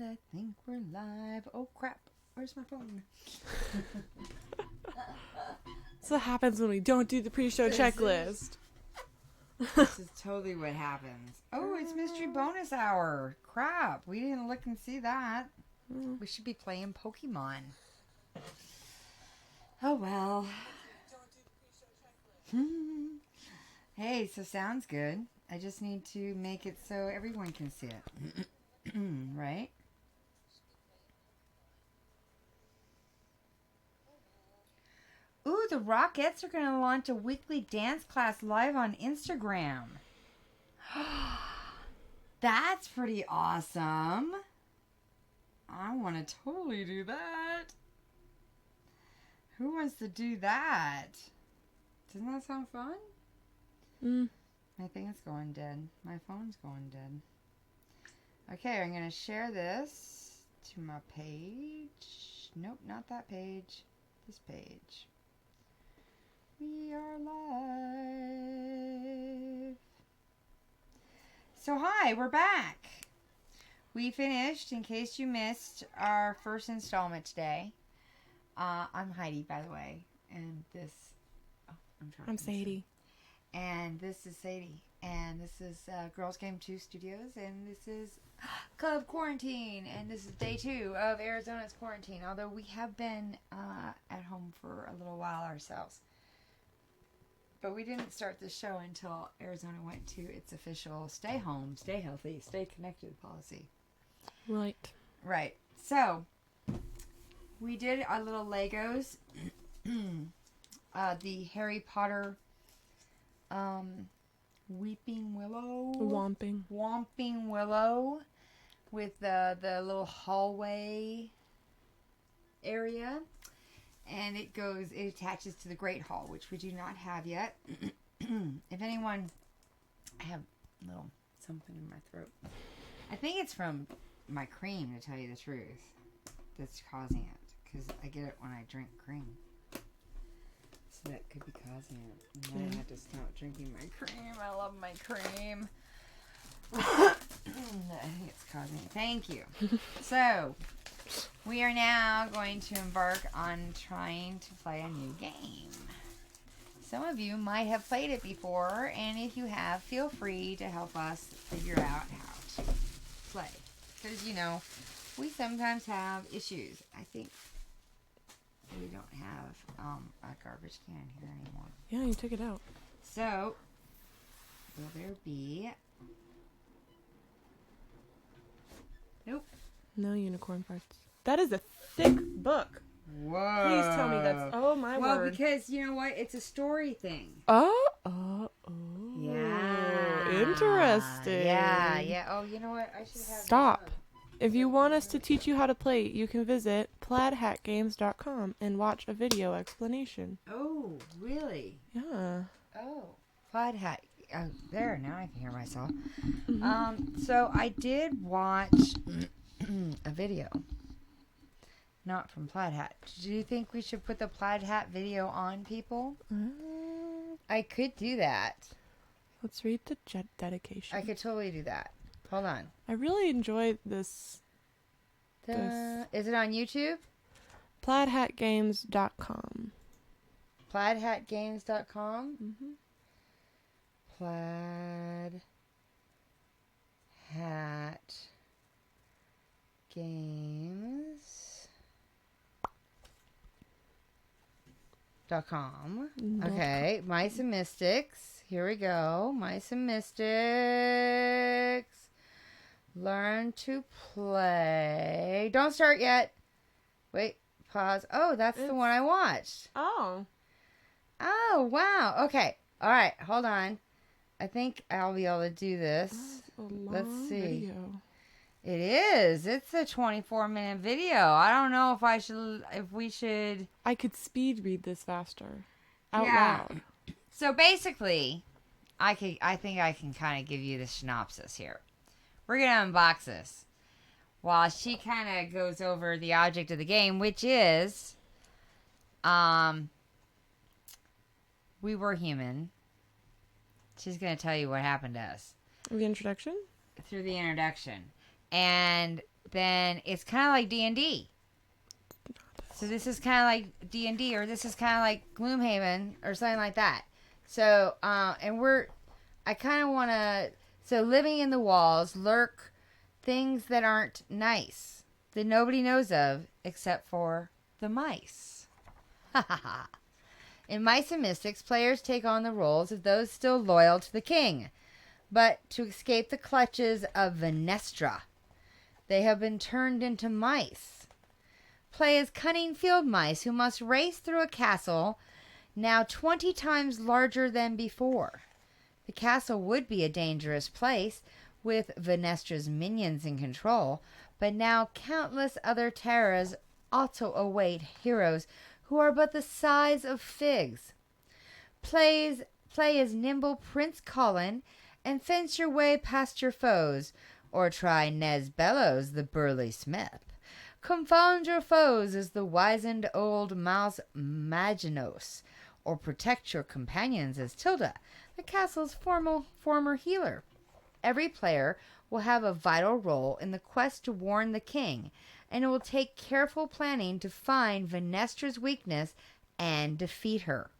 I think we're live. Oh, crap. Where's my phone? That's what happens when we don't do the pre-show checklist. This is totally what happens. Oh, it's mystery bonus hour. Crap. We didn't look and see that. We should be playing Pokemon. Oh, well. Hey, so sounds good. I just need to make it so everyone can see it. Right? Ooh, the Rockettes are going to launch a weekly dance class live on Instagram. That's pretty awesome. I want to totally do that. Who wants to do that? Doesn't that sound fun? My thing's going dead. My phone's going dead. Okay, I'm going to share this to my page. Nope, not that page. This page. We are live. So hi, we're back. We finished, in case you missed, our first installment today. I'm Heidi, by the way. And this... Oh, I'm Sadie. And this is Sadie. And this is GirlzgameToo Studios. And this is Club Quarantine. And this is day 2 of Arizona's quarantine. Although we have been at home for a little while ourselves. But we didn't start the show until Arizona went to its official stay home, stay healthy, stay connected policy. Right. Right. So, we did our little Legos. The Harry Potter Weeping Willow. Whomping Willow with the little hallway area. And it attaches to the Great Hall, which we do not have yet. If anyone, I have a little something in my throat. I think it's from my cream, to tell you the truth, that's causing it. Because I get it when I drink cream. So that could be causing it. And I have to stop drinking my cream. I love my cream. I think it's causing it. Thank you. So... we are now going to embark on trying to play a new game. Some of you might have played it before, and if you have, feel free to help us figure out how to play. Because, we sometimes have issues. I think we don't have a garbage can here anymore. Yeah, you took it out. So, will there be... Nope. No unicorn parts. That is a thick book. Whoa. Please tell me that's... Oh, my word. Well, because, you know what? It's a story thing. Oh. Yeah. Interesting. Yeah. Oh, you know what? I should have... Stop. If you want us to teach you how to play, you can visit plaidhatgames.com and watch a video explanation. Oh, really? Yeah. Oh. Plaid Hat. There, now I can hear myself. So I did watch... a video. Not from Plaid Hat. Do you think we should put the Plaid Hat video on, people? I could do that. Let's read the dedication. I could totally do that. Hold on. I really enjoy this. Is it on YouTube? plaidhatgames.com. plaidhatgames.com? Mm-hmm. Plaid Hat Games.com. Okay, Mice and Mystics. Here we go. Mice and Mystics. Learn to play. Don't start yet. Wait, pause. Oh, that's the one I watched. Oh, wow. Okay. All right, hold on. I think I'll be able to do this. Let's see. Video. It is. It's a 24-minute video. I don't know if we should. I could speed read this faster. Out loud. So basically, I think I can kind of give you the synopsis here. We're going to unbox this while she kind of goes over the object of the game, which is we were human. She's going to tell you what happened to us. The introduction? Through the introduction. And then it's kind of like D&D. So this is kind of like D&D, or this is kind of like Gloomhaven, or something like that. So, I kind of want to, so living in the walls lurk things that aren't nice, that nobody knows of, except for the mice. Ha ha ha. In Mice and Mystics, players take on the roles of those still loyal to the king, but to escape the clutches of Venestra, they have been turned into mice. Play as cunning field mice who must race through a castle now 20 times larger than before. The castle would be a dangerous place with Venestra's minions in control, but now countless other terrors also await heroes who are but the size of figs. Play as nimble Prince Colin and fence your way past your foes, or try Nez Bellows, the burly smith. Confound your foes as the wizened old mouse Maginos, or protect your companions as Tilda, the castle's former healer. Every player will have a vital role in the quest to warn the king, and it will take careful planning to find Venestra's weakness and defeat her.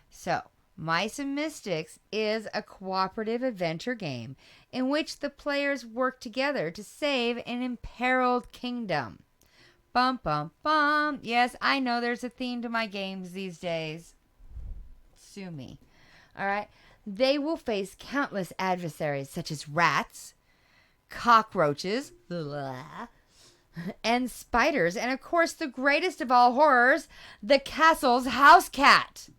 So, Mice and Mystics is a cooperative adventure game in which the players work together to save an imperiled kingdom. Bum, bum, bum. Yes, I know there's a theme to my games these days. Sue me. All right. They will face countless adversaries such as rats, cockroaches, and spiders, and of course the greatest of all horrors, the castle's house cat,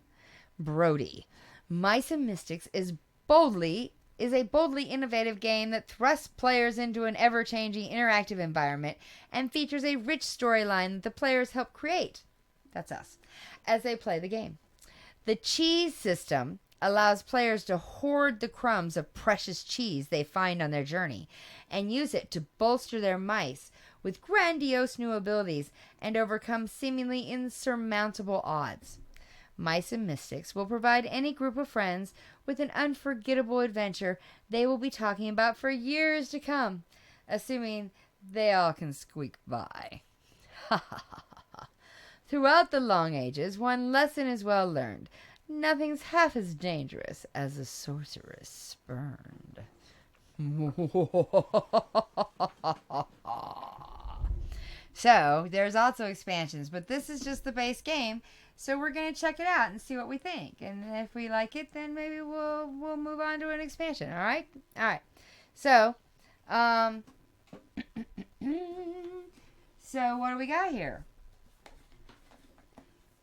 Brody. Mice and Mystics is a boldly innovative game that thrusts players into an ever-changing interactive environment and features a rich storyline that the players help create. That's us. As they play the game. The cheese system allows players to hoard the crumbs of precious cheese they find on their journey and use it to bolster their mice with grandiose new abilities and overcome seemingly insurmountable odds. Mice and Mystics will provide any group of friends with an unforgettable adventure they will be talking about for years to come, assuming they all can squeak by. Throughout the long ages, one lesson is well learned. Nothing's half as dangerous as a sorceress spurned. So, there's also expansions, but this is just the base game. So we're going to check it out and see what we think. And if we like it, then maybe we'll move on to an expansion, all right? All right. So, so what do we got here?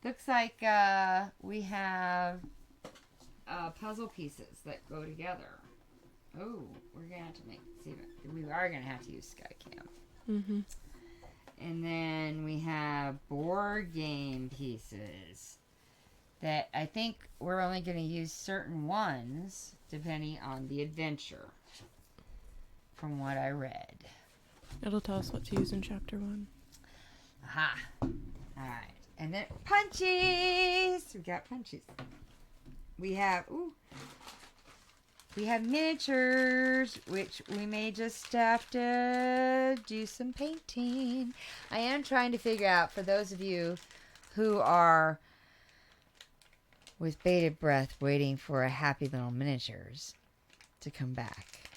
Looks like we have puzzle pieces that go together. Oh, we're going to have to we are going to have to use Skycam. Mm-hmm. And then we have board game pieces that I think we're only going to use certain ones depending on the adventure, from what I read. It'll tell us what to use in Chapter 1. Aha. All right. And then punchies. We got punchies. We have miniatures, which we may just have to do some painting. I am trying to figure out, for those of you who are with bated breath waiting for a Happy Little Miniatures to come back,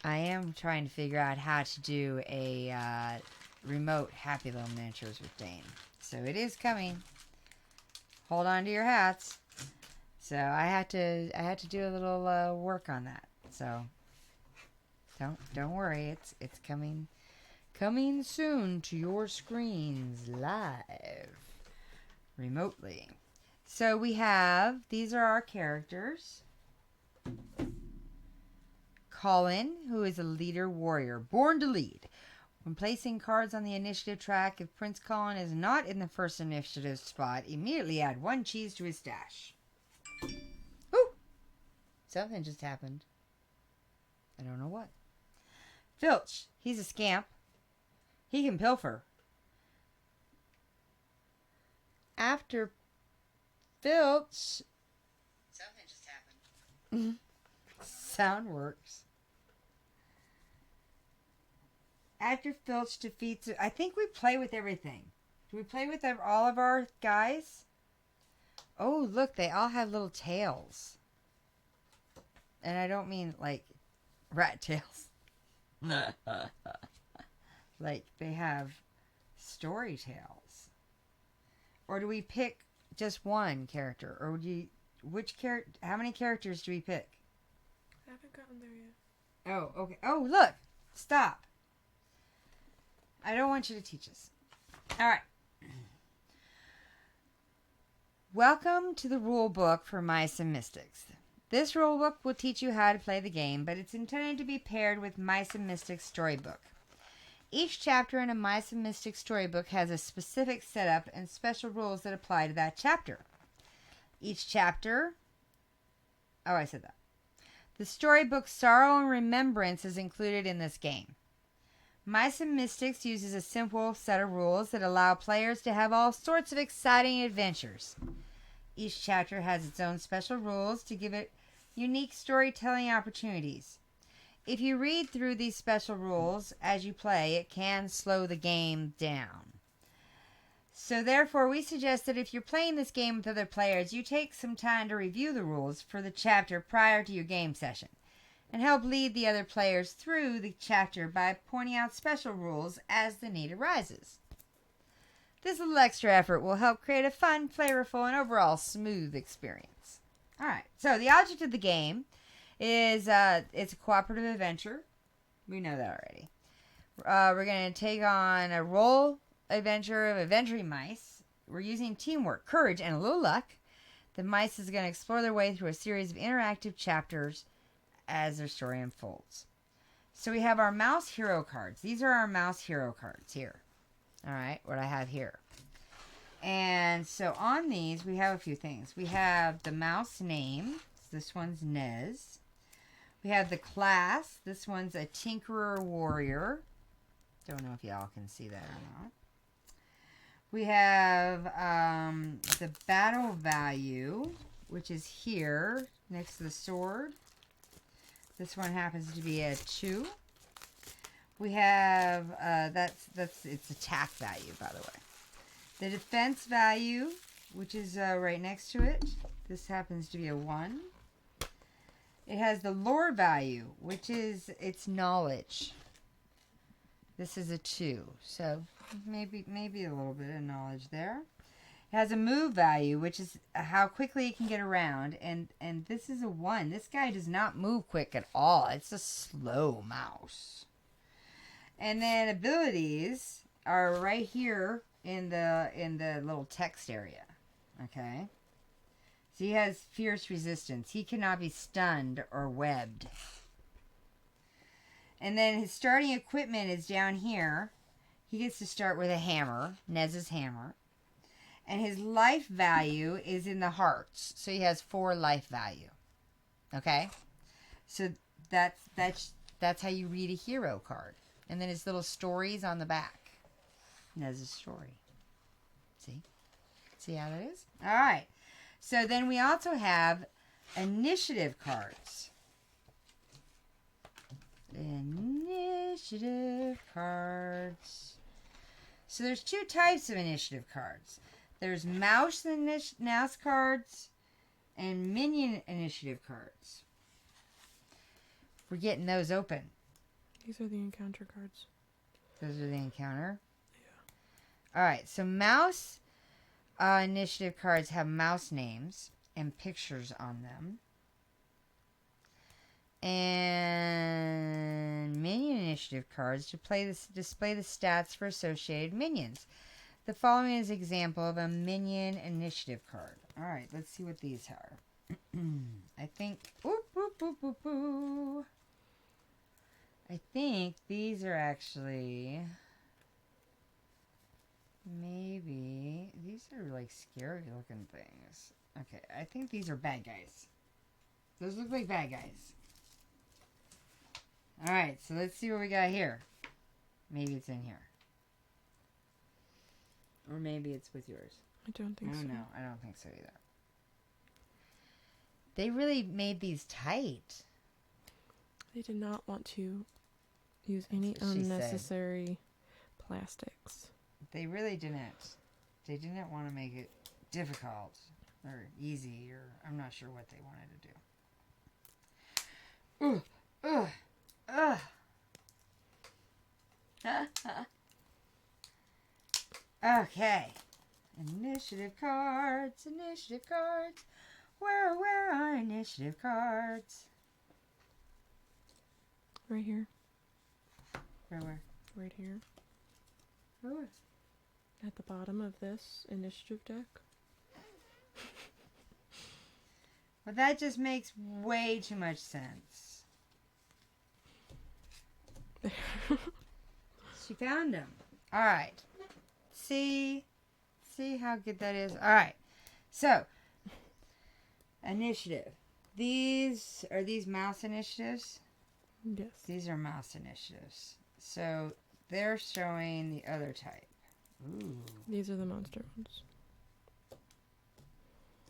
I am trying to figure out how to do a remote Happy Little Miniatures with Dane. So it is coming. Hold on to your hats. So I had to do a little work on that. So don't worry, it's coming soon to your screens live remotely. So these are our characters. Colin, who is a leader warrior, born to lead. When placing cards on the initiative track, if Prince Colin is not in the first initiative spot, immediately add 1 cheese to his stash. Ooh! Something just happened. I don't know what. Filch, he's a scamp. He can pilfer. After Filch... Something just happened. Sound works. After Filch defeats... I think we play with everything. Do we play with all of our guys? Oh, look. They all have little tails. And I don't mean, like, rat tails. Like, they have story tails. Or do we pick just one character? Or would you... How many characters do we pick? I haven't gotten there yet. Oh, okay. Oh, look. Stop. I don't want you to teach us. All right. Welcome to the rule book for Mice and Mystics. This rule book will teach you how to play the game, but it's intended to be paired with Mice and Mystics storybook. Each chapter in a Mice and Mystics storybook has a specific setup and special rules that apply to that chapter. Each chapter... Oh, I said that. The storybook Sorrow and Remembrance is included in this game. Mice and Mystics uses a simple set of rules that allow players to have all sorts of exciting adventures. Each chapter has its own special rules to give it unique storytelling opportunities. If you read through these special rules as you play, it can slow the game down. So therefore, we suggest that if you're playing this game with other players, you take some time to review the rules for the chapter prior to your game session, and help lead the other players through the chapter by pointing out special rules as the need arises. This little extra effort will help create a fun, flavorful, and overall smooth experience. Alright, so the object of the game is it's a cooperative adventure. We know that already. We're going to take on a role adventure of adventuring mice. We're using teamwork, courage, and a little luck. The mice is going to explore their way through a series of interactive chapters as their story unfolds. So we have our mouse hero cards. These are our mouse hero cards here. Alright, what I have here. And so on these, we have a few things. We have the mouse name. This one's Nez. We have the class. This one's a Tinkerer Warrior. Don't know if y'all can see that or not. We have the battle value, which is here next to the sword. This one happens to be a 2. We have it's attack value, by the way. The defense value, which is right next to it. This happens to be a 1. It has the lore value, which is its knowledge. This is a 2, so maybe a little bit of knowledge there. It has a move value, which is how quickly it can get around, and this is a 1. This guy does not move quick at all. It's a slow mouse. And then abilities are right here in the little text area. Okay. So he has fierce resistance. He cannot be stunned or webbed. And then his starting equipment is down here. He gets to start with a hammer, Nez's hammer. And his life value is in the hearts. So he has 4 life value. Okay? So that's how you read a hero card. And then his little stories on the back. Nez's story. See? See how that is? All right. So then we also have initiative cards. Initiative cards. So there's 2 types of initiative cards. There's mouse cards and minion initiative cards. We're getting those open. These are the encounter cards. Those are the encounter? Yeah. Alright, so mouse initiative cards have mouse names and pictures on them. And minion initiative cards display the stats for associated minions. The following is an example of a minion initiative card. Alright, let's see what these are. I think... I think these are actually... Maybe... These are like scary looking things. Okay, I think these are bad guys. Those look like bad guys. Alright, so let's see what we got here. Maybe it's in here. Or maybe it's with yours. I don't think so. No, I don't think so either. They really made these tight. They did not want to use any unnecessary plastics. They really didn't. They didn't want to make it difficult or easy, or I'm not sure what they wanted to do. Okay. Initiative cards. Initiative cards. Where are initiative cards? Right here. Where? Right here. Where? At the bottom of this initiative deck. Well, that just makes way too much sense. She found them. All right. See how good that is? All right. So, initiative. Are these mouse initiatives? Yes. These are mouse initiatives. So, they're showing the other type. Ooh. These are the monster ones.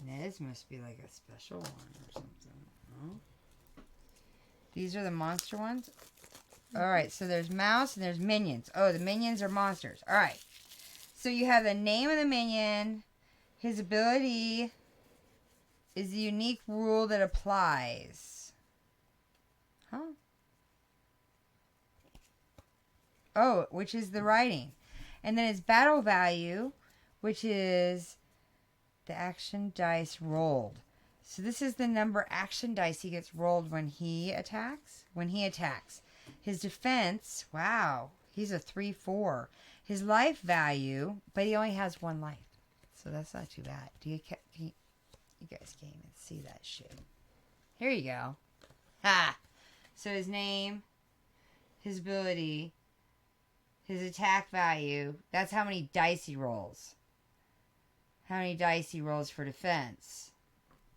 This must be like a special one or something. Oh. These are the monster ones? Alright, so there's mouse and there's minions. Oh, the minions are monsters. Alright. So you have the name of the minion. His ability is the unique rule that applies. Huh? Oh, which is the writing. And then his battle value, which is the action dice rolled. So this is the number action dice he gets rolled when he attacks. His defense, wow, he's a 3/4. His life value, but he only has 1 life. So that's not too bad. You guys can't even see that shit. Here you go. Ha! So his name, his ability, his attack value, that's how many dice he rolls. How many dice he rolls for defense.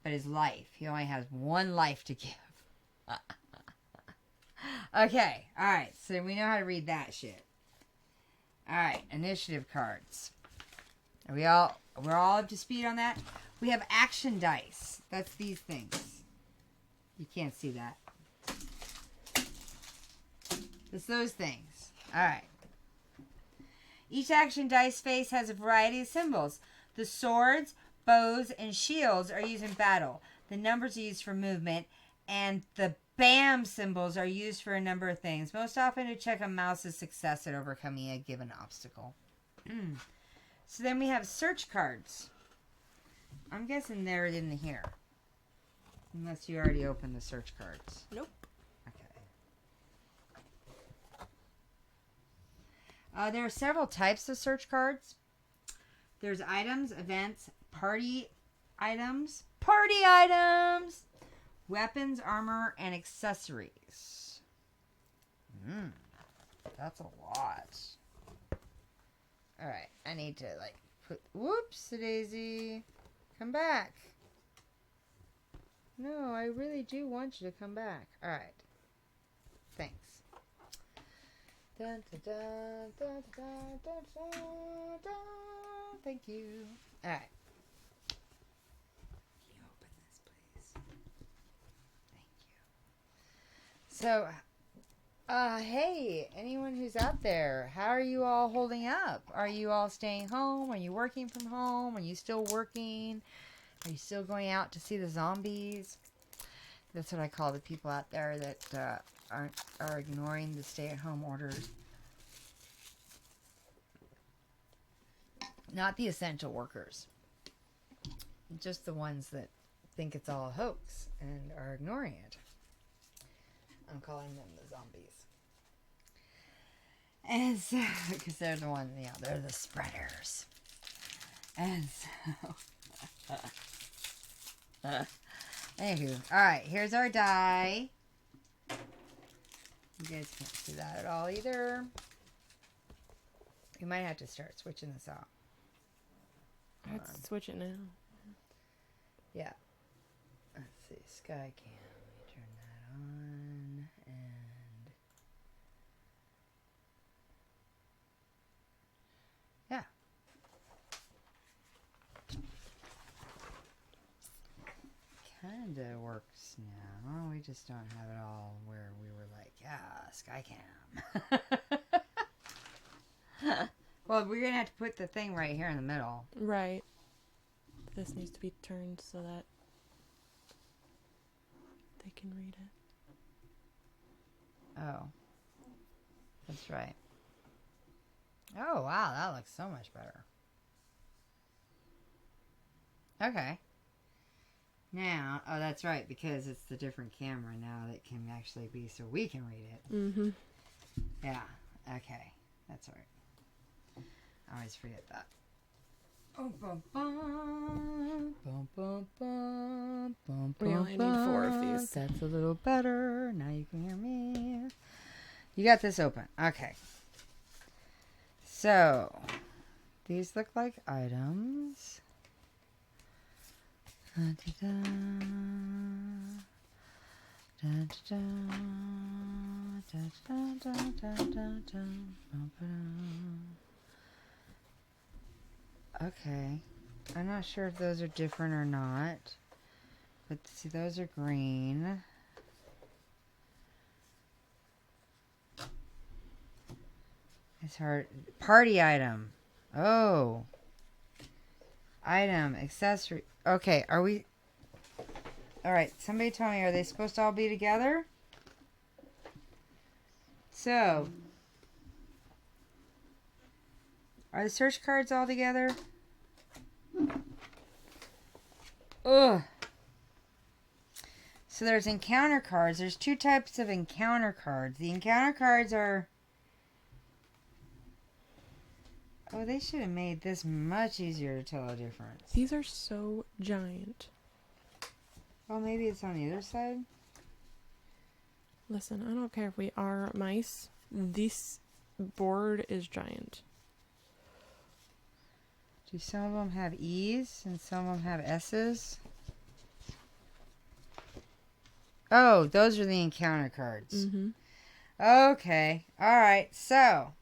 But his life, he only has 1 life to give. Okay, alright, so we know how to read that shit. Alright, initiative cards. We're all up to speed on that? We have action dice. That's these things. You can't see that. It's those things. Alright. Each action dice face has a variety of symbols. The swords, bows, and shields are used in battle. The numbers are used for movement. And the BAM symbols are used for a number of things. Most often to check a mouse's success at overcoming a given obstacle. So then we have search cards. I'm guessing they're in here. Unless you already opened the search cards. Nope. Okay. There are several types of search cards. There's items, events, party items, weapons, armor, and accessories. That's a lot. Alright, I need to put... Whoops, Daisy. Come back. No, I really do want you to come back. Alright. Thanks. Dun, dun, dun, dun, dun, dun, dun, dun. Thank you. Alright. Can you open this, please? Thank you. So, hey, anyone who's out there, how are you all holding up? Are you all staying home? Are you working from home? Are you still working? Are you still going out to see the zombies? That's what I call the people out there that are ignoring the stay-at-home orders. Not the essential workers. Just the ones that think it's all a hoax and are ignoring it. I'm calling them the zombies. And so, because they're the ones, they're the spreaders. And so, anywho, alright, here's our die. You guys can't see that at all either. You might have to start switching this out. Let's switch it now. Yeah. Let's see, Skycam. Let me turn that on. And yeah. Kinda works now. We just don't have it all where we were like, yeah, ask. I can. Well, we're going to have to put the thing right here in the middle. Right. This needs to be turned so that they can read it. Oh. That's right. Oh, wow. That looks so much better. Okay. Now, oh, that's right, because it's the different camera now that can actually be so we can read it. Mm-hmm. Yeah. Okay. That's all right. I always forget that. Oh, bum, bum, bum, bum, bum, bum, We only need 4 of these. That's a little better. Now you can hear me. You got this open. Okay. So, these look like items. Da, da, da. Da, da, da. Da, da, da, da, da. Bum, ba-dum. Okay. I'm not sure if those are different or not. But see, those are green. It's hard. Party item. Oh. Item. Accessory. Okay, are we... Alright, somebody tell me, are they supposed to all be together? So... Are the search cards all together? Ugh. So there's encounter cards. There's 2 types of encounter cards. The encounter cards are... Oh, they should have made this much easier to tell the difference. These are so giant. Well, maybe it's on the other side. Listen, I don't care if we are mice. This board is giant. Do some of them have E's and some of them have S's? Oh, those are the encounter cards. Mm-hmm. Okay. Alright, so...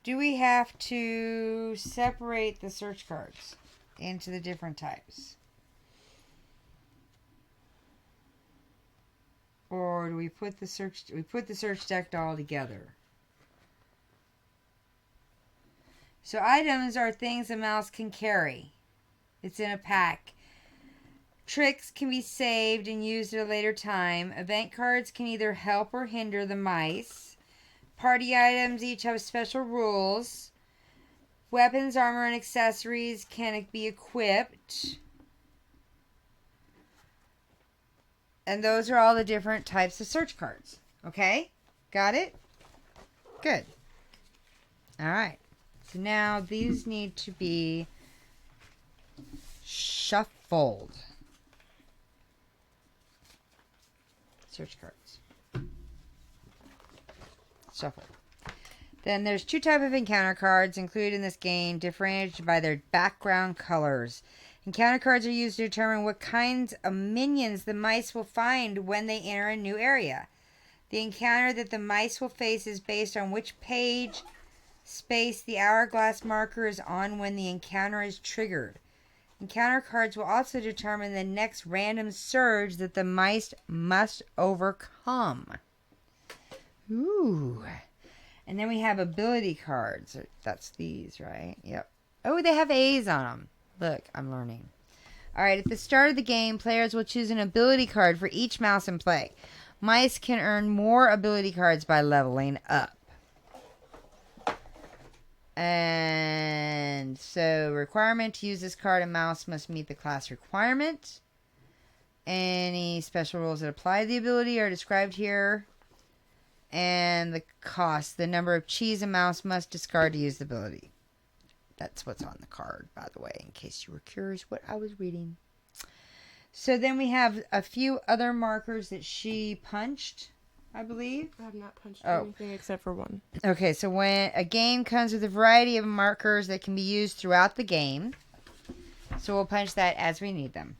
Do we have to separate the search cards into the different types? Or do we put the search deck all together? So items are things a mouse can carry. It's in a pack. Tricks can be saved and used at a later time. Event cards can either help or hinder the mice. Party items each have special rules. Weapons, armor, and accessories can be equipped. And those are all the different types of search cards. Okay? Got it? Good. Alright. So now these need to be shuffled. Search cards. Shuffle. Then there's 2 types of encounter cards included in this game, differentiated by their background colors. Encounter cards are used to determine what kinds of minions the mice will find when they enter a new area. The encounter that the mice will face is based on which page space the hourglass marker is on when the encounter is triggered. Encounter cards will also determine the next random surge that the mice must overcome. Ooh. And then we have ability cards. That's these, right? Yep. Oh, they have A's on them. Look, I'm learning. Alright, at the start of the game, players will choose an ability card for each mouse in play. Mice can earn more ability cards by leveling up. And so, requirement to use this card, a mouse must meet the class requirement. Any special rules that apply to the ability are described here. And the cost, the number of cheese a mouse must discard to use the ability. That's what's on the card, by the way, in case you were curious what I was reading. So then we have a few other markers that she punched, I believe. I have not punched anything except for one. Okay, so when a game comes with a variety of markers that can be used throughout the game. So we'll punch that as we need them.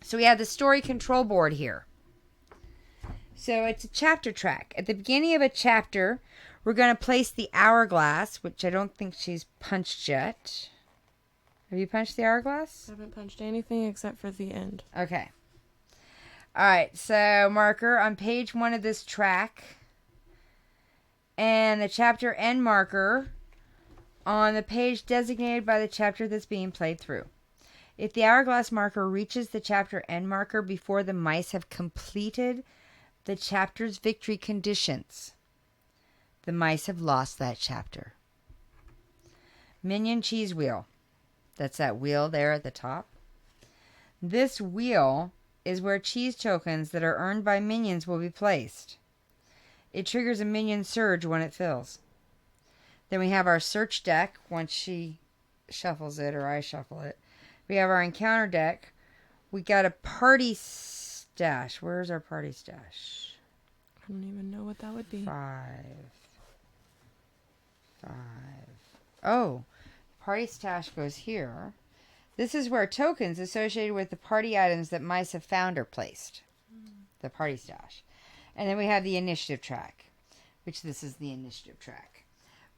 So we have the story control board here. So it's a chapter track. At the beginning of a chapter, we're going to place the hourglass, which I don't think she's punched yet. Have you punched the hourglass? I haven't punched anything except for the end. Okay. All right, so marker on page 1 of this track. And the chapter end marker on the page designated by the chapter that's being played through. If the hourglass marker reaches the chapter end marker before the mice have completed the chapter's victory conditions, the mice have lost that chapter. Minion cheese wheel. That's that wheel there at the top. This wheel is where cheese tokens that are earned by minions will be placed. It triggers a minion surge when it fills. Then we have our search deck once she shuffles it or I shuffle it. We have our encounter deck. We got a party stash. Where's our party stash? I don't even know what that would be. 5. Oh, party stash goes here. This is where tokens associated with the party items that mice have found are placed. The party stash. And then we have the initiative track, which this is the initiative track.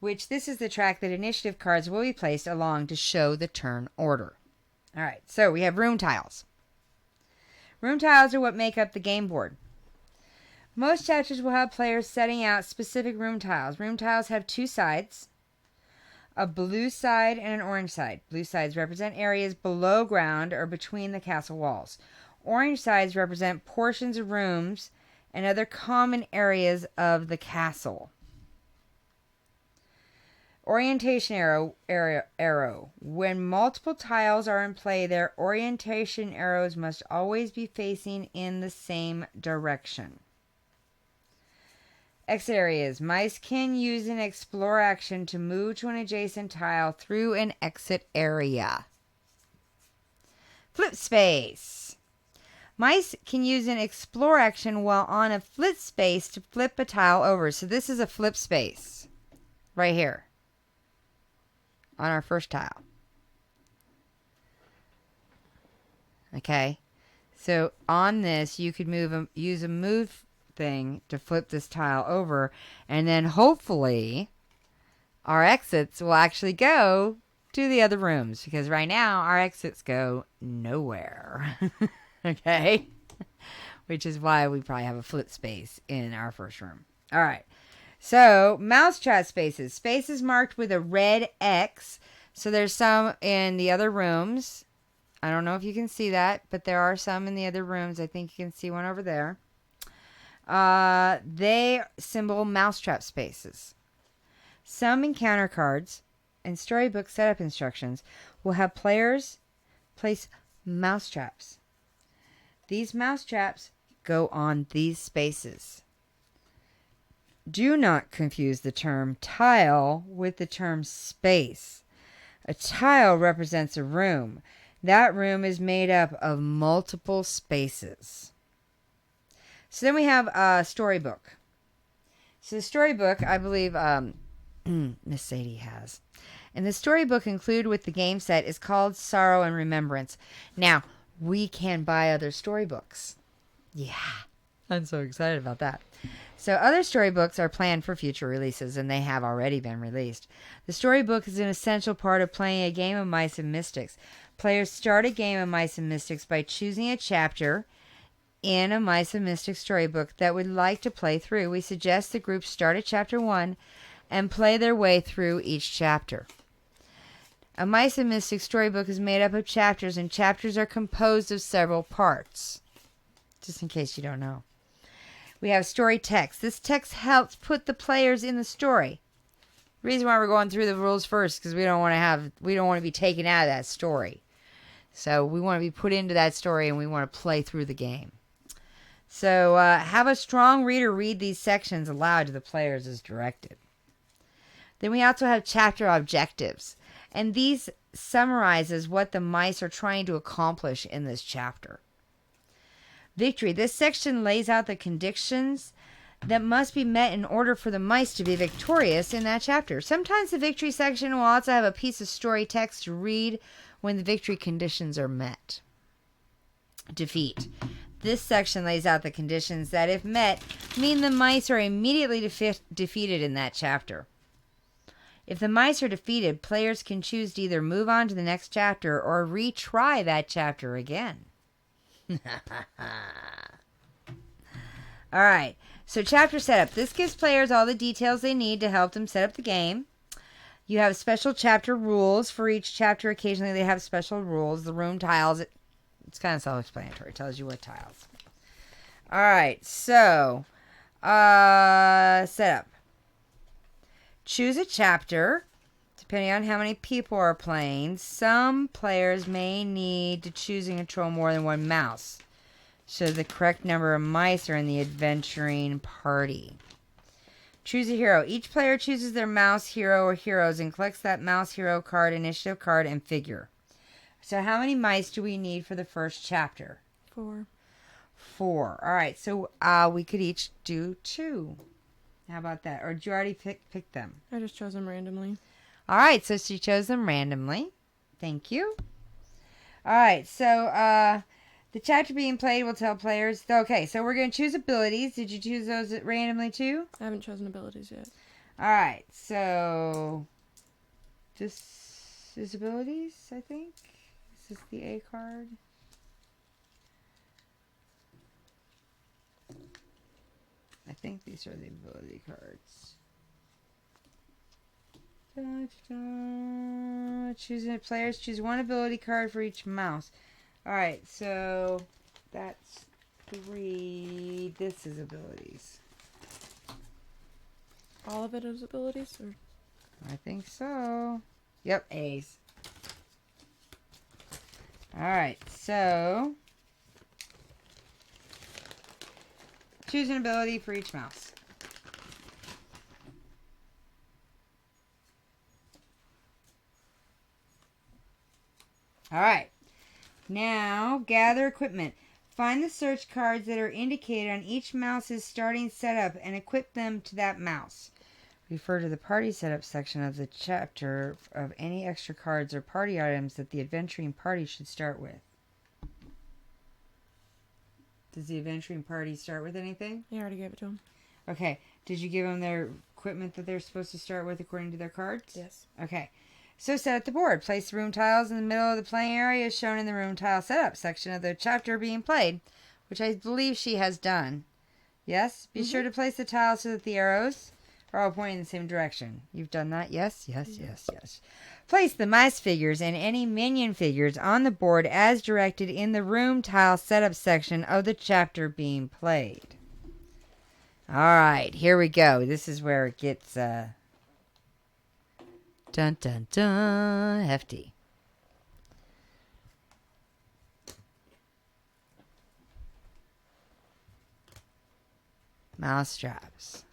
This is the track that initiative cards will be placed along to show the turn order. All right, so we have room tiles. Room tiles are what make up the game board. Most chapters will have players setting out specific room tiles. Room tiles have 2 sides, a blue side and an orange side. Blue sides represent areas below ground or between the castle walls. Orange sides represent portions of rooms and other common areas of the castle. Orientation arrow. When multiple tiles are in play, their orientation arrows must always be facing in the same direction. Exit areas. Mice can use an explore action to move to an adjacent tile through an exit area. Flip space. Mice can use an explore action while on a flip space to flip a tile over. So this is a flip space right here on our first tile. Okay. So on this, you could use a move thing to flip this tile over, and then hopefully our exits will actually go to the other rooms, because right now our exits go nowhere. Okay, which is why we probably have a flip space in our first room. All right, so mousetrap spaces marked with a red X. So there's some in the other rooms. I don't know if you can see that, but there are some in the other rooms. I think you can see one over there. They symbol mousetrap spaces. Some encounter cards and storybook setup instructions will have players place mousetraps. These mousetraps go on these spaces. Do not confuse the term tile with the term space. A tile represents a room. That room is made up of multiple spaces. So then we have a storybook. So the storybook, I believe Miss Sadie has. And the storybook included with the game set is called Sorrow and Remembrance. Now, we can buy other storybooks. Yeah, I'm so excited about that. So other storybooks are planned for future releases, and they have already been released. The storybook is an essential part of playing a game of Mice and Mystics. Players start a game of Mice and Mystics by choosing a chapter in a Mice and Mystics storybook that would like to play through. We suggest the group start at chapter 1 and play their way through each chapter. A Mice and Mystics storybook is made up of chapters, and chapters are composed of several parts. Just in case you don't know. We have story text. This text helps put the players in the story. The reason why we're going through the rules first, because we don't want to be taken out of that story. So we want to be put into that story, and we want to play through the game. So have a strong reader read these sections aloud to the players as directed. Then we also have chapter objectives. And these summarizes what the mice are trying to accomplish in this chapter. Victory. This section lays out the conditions that must be met in order for the mice to be victorious in that chapter. Sometimes the victory section will also have a piece of story text to read when the victory conditions are met. Defeat. This section lays out the conditions that, if met, mean the mice are immediately defeated in that chapter. If the mice are defeated, players can choose to either move on to the next chapter or retry that chapter again. All right. So chapter setup. This gives players all the details they need to help them set up the game. You have special chapter rules for each chapter. Occasionally they have special rules. The room tiles, it's kind of self-explanatory. It tells you what tiles. All right. So, setup. Choose a chapter. Depending on how many people are playing, some players may need to choose and control more than one mouse, so the correct number of mice are in the adventuring party. Choose a hero. Each player chooses their mouse, hero, or heroes and collects that mouse, hero card, initiative card, and figure. So how many mice do we need for the first chapter? 4. 4. All right, so we could each do 2. How about that? Or did you already pick them? I just chose them randomly. All right, so she chose them randomly. Thank you. All right, so the chapter being played will tell players. Okay, so we're going to choose abilities. Did you choose those randomly too? I haven't chosen abilities yet. All right, so this is abilities, I think. This is the A card. I think these are the ability cards. Choosing players, choose one ability card for each mouse. Alright, so that's 3. This is abilities. All of it is abilities? Or? I think so. Yep, A's. Alright, so choose an ability for each mouse. All right. Now, gather equipment. Find the search cards that are indicated on each mouse's starting setup and equip them to that mouse. Refer to the party setup section of the chapter of any extra cards or party items that the adventuring party should start with. Does the adventuring party start with anything? I already gave it to them. Okay. Did you give them their equipment that they're supposed to start with according to their cards? Yes. Okay. So set up the board. Place the room tiles in the middle of the playing area as shown in the room tile setup section of the chapter being played, which I believe she has done. Yes? Be sure to place the tiles so that the arrows are all pointing in the same direction. You've done that? Yes, yes, yes, yes. Place the mice figures and any minion figures on the board as directed in the room tile setup section of the chapter being played. All right, here we go. This is where it gets dun dun dun hefty. Mouse straps.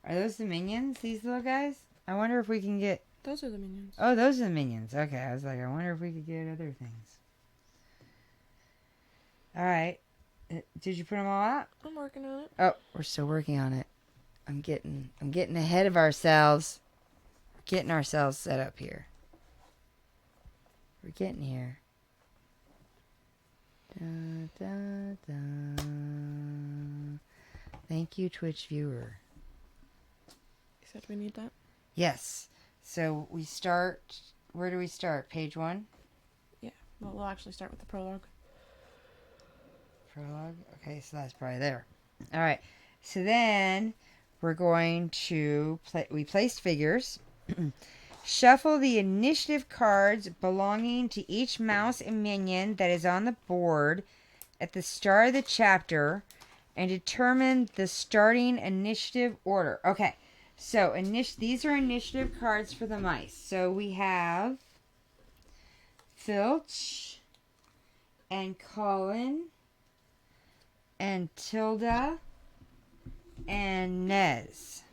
Are those the minions, these little guys? I wonder if we can get... Those are the minions. Oh, those are the minions. Okay, I was like, I wonder if we could get other things. All right. Did you put them all out? I'm working on it. Oh, we're still working on it. I'm getting ahead of ourselves. We're getting ourselves set up here. We're getting here. Da, da, da. Thank you, Twitch viewer. You said we need that? Yes. So we start. Where do we start? Page 1? Yeah. Well, we'll actually start with the prologue. Prologue? Okay, so that's probably there. All right. So then we're going to play. We placed figures. Shuffle the initiative cards belonging to each mouse and minion that is on the board at the start of the chapter and determine the starting initiative order. Okay. So these are initiative cards for the mice. So we have Filch and Colin and Tilda and Nez.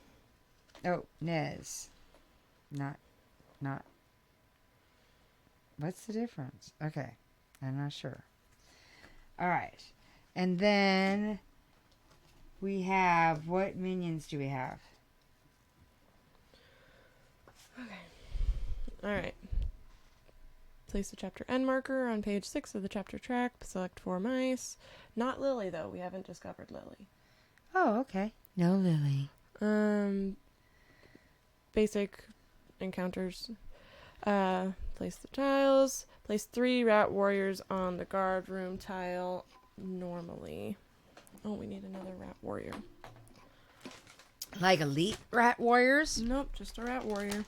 Oh, Nez. Not. What's the difference? Okay. I'm not sure. All right. And then we have, what minions do we have? Okay. Alright. Place the chapter end marker on page 6 of the chapter track. Select 4 mice. Not Lily, though. We haven't discovered Lily. Oh, okay. No Lily. Basic encounters. Place the tiles. Place 3 rat warriors on the guard room tile normally. Oh, we need another rat warrior. Like elite rat warriors? Nope, just a rat warrior.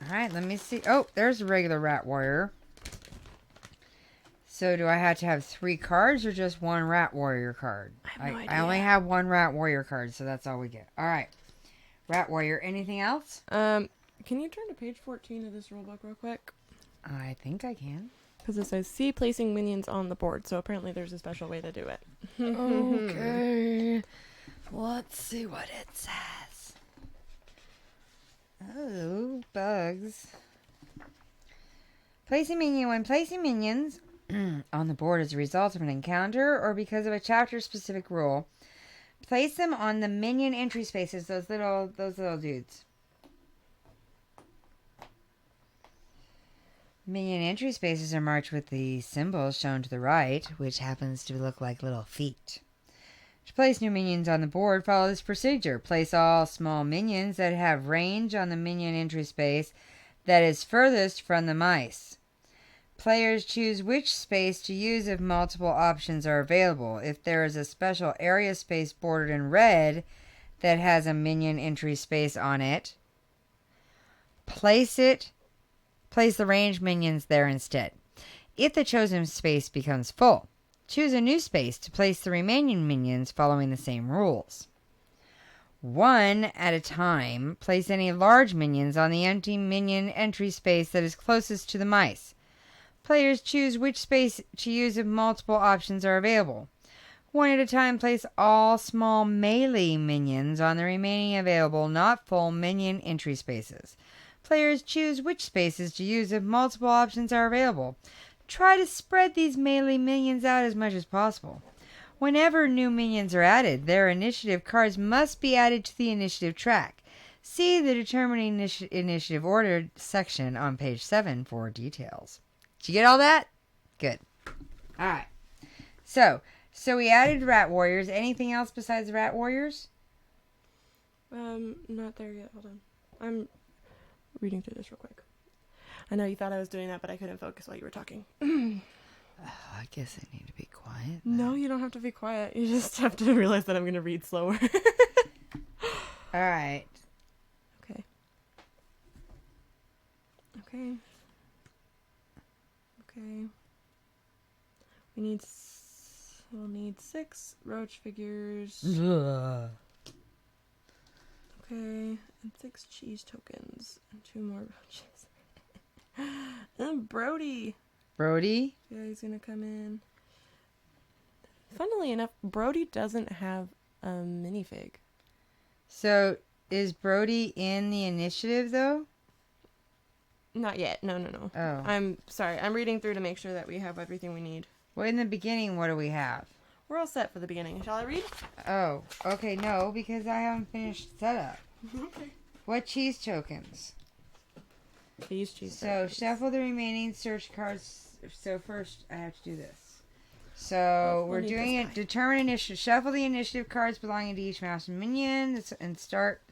Alright, let me see. Oh, there's a regular rat warrior. So do I have to have 3 cards or just 1 rat warrior card? I have no idea. I only have 1 rat warrior card, so that's all we get. Alright. Rat warrior. Anything else? Can you turn to page 14 of this rulebook real quick? I think I can. Because it says, see placing minions on the board. So apparently there's a special way to do it. Okay. Let's see what it says. Oh, bugs. Placing minion. When placing minions on the board as a result of an encounter or because of a chapter-specific rule, place them on the minion entry spaces, those little dudes. Minion entry spaces are marked with the symbols shown to the right, which happens to look like little feet. To place new minions on the board, follow this procedure. Place all small minions that have range on the minion entry space that is furthest from the mice. Players choose which space to use if multiple options are available. If there is a special area space bordered in red that has a minion entry space on it, place the ranged minions there instead. If the chosen space becomes full, choose a new space to place the remaining minions following the same rules. 1 at a time, place any large minions on the empty minion entry space that is closest to the mice. Players choose which space to use if multiple options are available. 1 at a time, place all small melee minions on the remaining available, not full minion entry spaces. Players choose which spaces to use if multiple options are available. Try to spread these melee minions out as much as possible. Whenever new minions are added, their initiative cards must be added to the initiative track. See the determining initiative order section on page 7 for details. Did you get all that? Good. All right. So we added rat warriors. Anything else besides rat warriors? Not there yet. Hold on. I'm reading through this real quick. I know you thought I was doing that, but I couldn't focus while you were talking. I guess I need to be quiet. No, you don't have to be quiet. You just have to realize that I'm going to read slower. All right. Okay. Okay. Okay. We'll need 6 roach figures. Ugh. Okay, and 6 cheese tokens. And 2 more roaches. And Brody. Brody? Yeah, he's gonna come in. Funnily enough, Brody doesn't have a minifig. So, is Brody in the initiative, though? Not yet. No. Oh. I'm sorry. I'm reading through to make sure that we have everything we need. Well, in the beginning, what do we have? We're all set for the beginning. Shall I read? Oh, okay, no, because I haven't finished setup. Okay. What cheese tokens? These cheese So, tokens. shuffle the remaining search cards. So, first, I have to do this. So, we're doing it. Determine initiative. Shuffle the initiative cards belonging to each mouse and minion and start.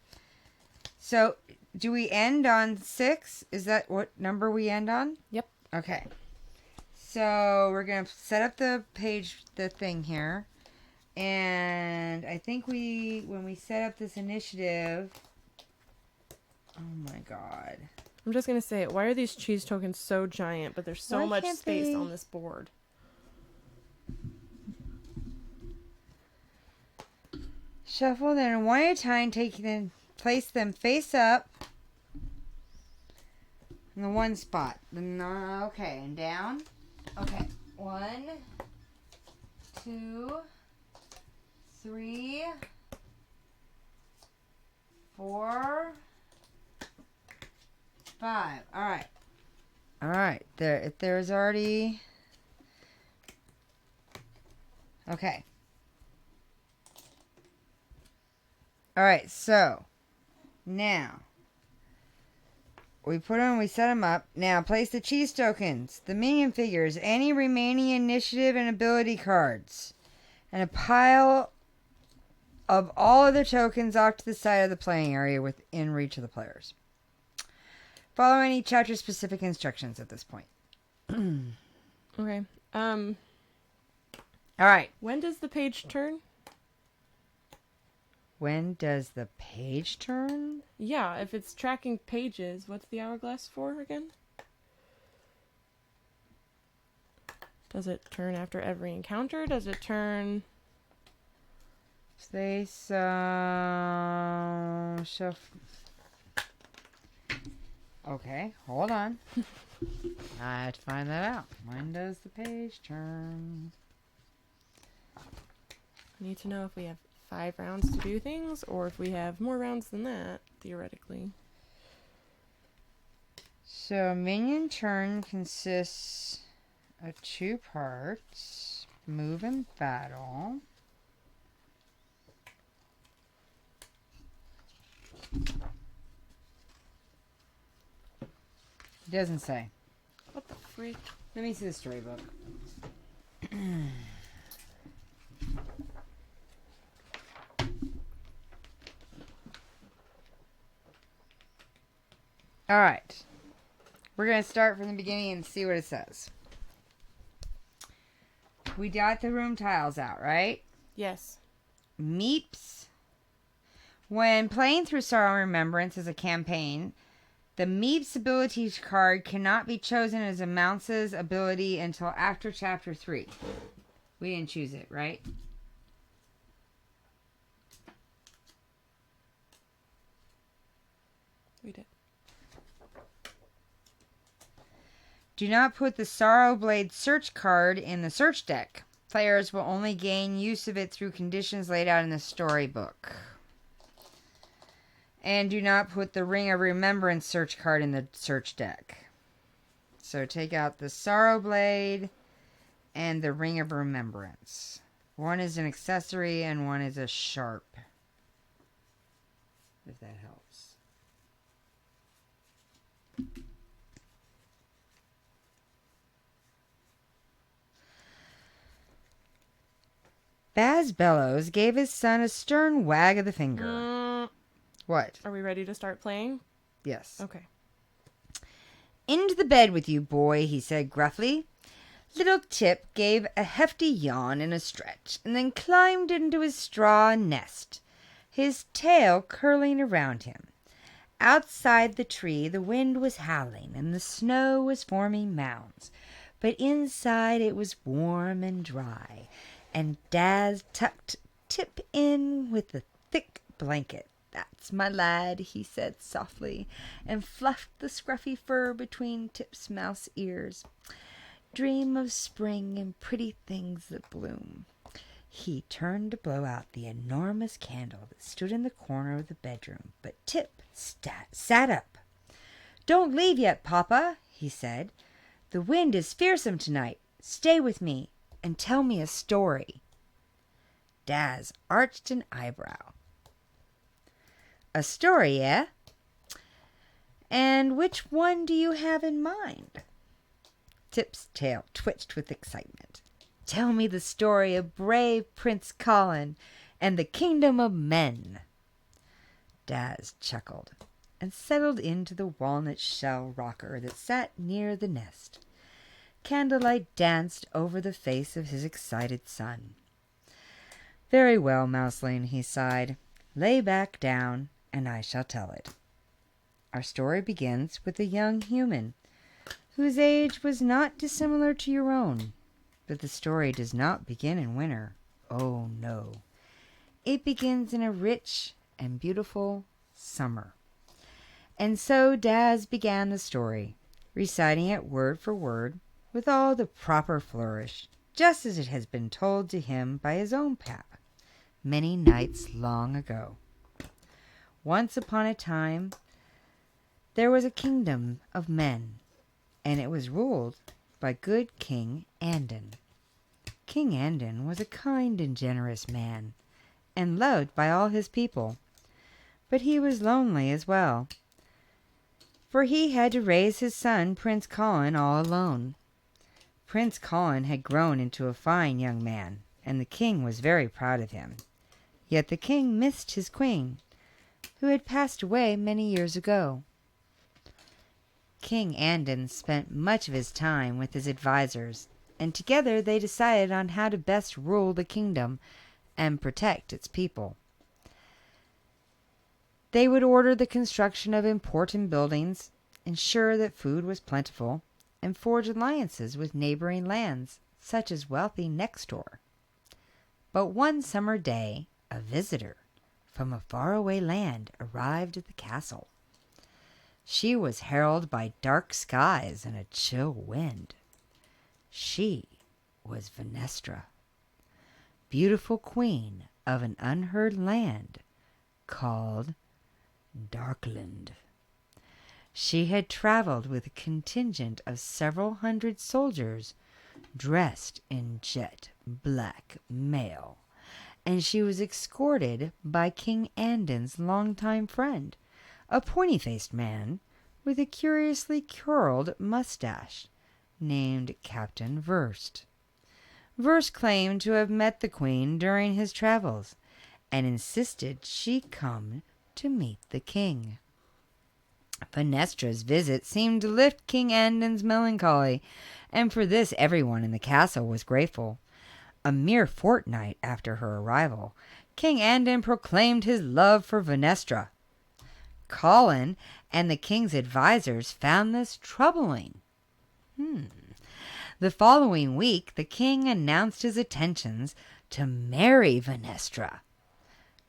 So, do we end on 6? Is that what number we end on? Yep. Okay. So, we're going to set up the thing here. And I think when we set up this initiative... Oh my god. I'm just going to say, why are these cheese tokens so giant, but there's so much space on this board? Shuffle, then 1 at a time, place them face up in the 1 spot. Okay, and down. Okay, 1, 2, 3, 4, 5. All right. There's already. Okay. All right. So now we set them up. Now place the cheese tokens, the minion figures, any remaining initiative and ability cards, and a pile of all other tokens off to the side of the playing area within reach of the players. Follow any chapter-specific instructions at this point. Okay. All right. When does the page turn? When does the page turn? Yeah, if it's tracking pages, what's the hourglass for again? Does it turn after every encounter? Does it turn... They Okay, hold on. I have to find that out. When does the page turn? I need to know if we have 5 rounds to do things, or if we have more rounds than that, theoretically. So, minion turn consists of 2 parts. Move and battle. It doesn't say. What the freak? Let me see the storybook. All right. We're going to start from the beginning and see what it says. We got the room tiles out, right? Yes. Meeps. When playing through Sorrow and Remembrance as a campaign, the Meeps ability card cannot be chosen as a Mounce's ability until after Chapter 3. We didn't choose it, right? We did. Do not put the Sorrow Blade search card in the search deck. Players will only gain use of it through conditions laid out in the storybook. And do not put the Ring of Remembrance search card in the search deck. So take out the Sorrow Blade and the Ring of Remembrance. One is an accessory and one is a sharp. If that helps. Baz Bellows gave his son a stern wag of the finger. What? Are we ready to start playing? Yes. Okay. Into the bed with you, boy, he said gruffly. Little Tip gave a hefty yawn and a stretch, and then climbed into his straw nest, his tail curling around him. Outside the tree the wind was howling, and the snow was forming mounds, but inside it was warm and dry, and Daz tucked Tip in with the thick blanket. That's my lad, he said softly, and fluffed the scruffy fur between Tip's mouse ears. Dream of spring and pretty things that bloom. He turned to blow out the enormous candle that stood in the corner of the bedroom, but Tip sat up. Don't leave yet, Papa, he said. The wind is fearsome tonight. Stay with me and tell me a story. Daz arched an eyebrow. A story, eh? And which one do you have in mind? Tip's tail twitched with excitement. Tell me the story of brave Prince Colin and the kingdom of men. Daz chuckled and settled into the walnut shell rocker that sat near the nest. Candlelight danced over the face of his excited son. Very well, Mouseling, he sighed. Lay back down, and I shall tell it. Our story begins with a young human, whose age was not dissimilar to your own. But the story does not begin in winter. Oh, no. It begins in a rich and beautiful summer. And so Daz began the story, reciting it word for word, with all the proper flourish, just as it has been told to him by his own pap, many nights long ago. Once upon a time, there was a kingdom of men, and it was ruled by good King Andon. King Andon was a kind and generous man, and loved by all his people. But he was lonely as well, for he had to raise his son, Prince Colin, all alone. Prince Colin had grown into a fine young man, and the king was very proud of him. Yet the king missed his queen, who had passed away many years ago. King Andon spent much of his time with his advisors, and together they decided on how to best rule the kingdom and protect its people. They would order the construction of important buildings, ensure that food was plentiful, and forge alliances with neighboring lands, such as wealthy next door. But one summer day, a visitor from a faraway land arrived at the castle. She was heralded by dark skies and a chill wind. She was Venestra, beautiful queen of an unheard land called Darkland. She had traveled with a contingent of several hundred soldiers dressed in jet black mail, and she was escorted by King Andon's longtime friend, a pointy-faced man with a curiously curled mustache named Captain Verst. Verst claimed to have met the queen during his travels and insisted she come to meet the king. Venestra's visit seemed to lift King Andon's melancholy, and for this everyone in the castle was grateful. A mere fortnight after her arrival, King Andon proclaimed his love for Venestra. Colin and the king's advisors found this troubling. The following week, the king announced his intentions to marry Venestra.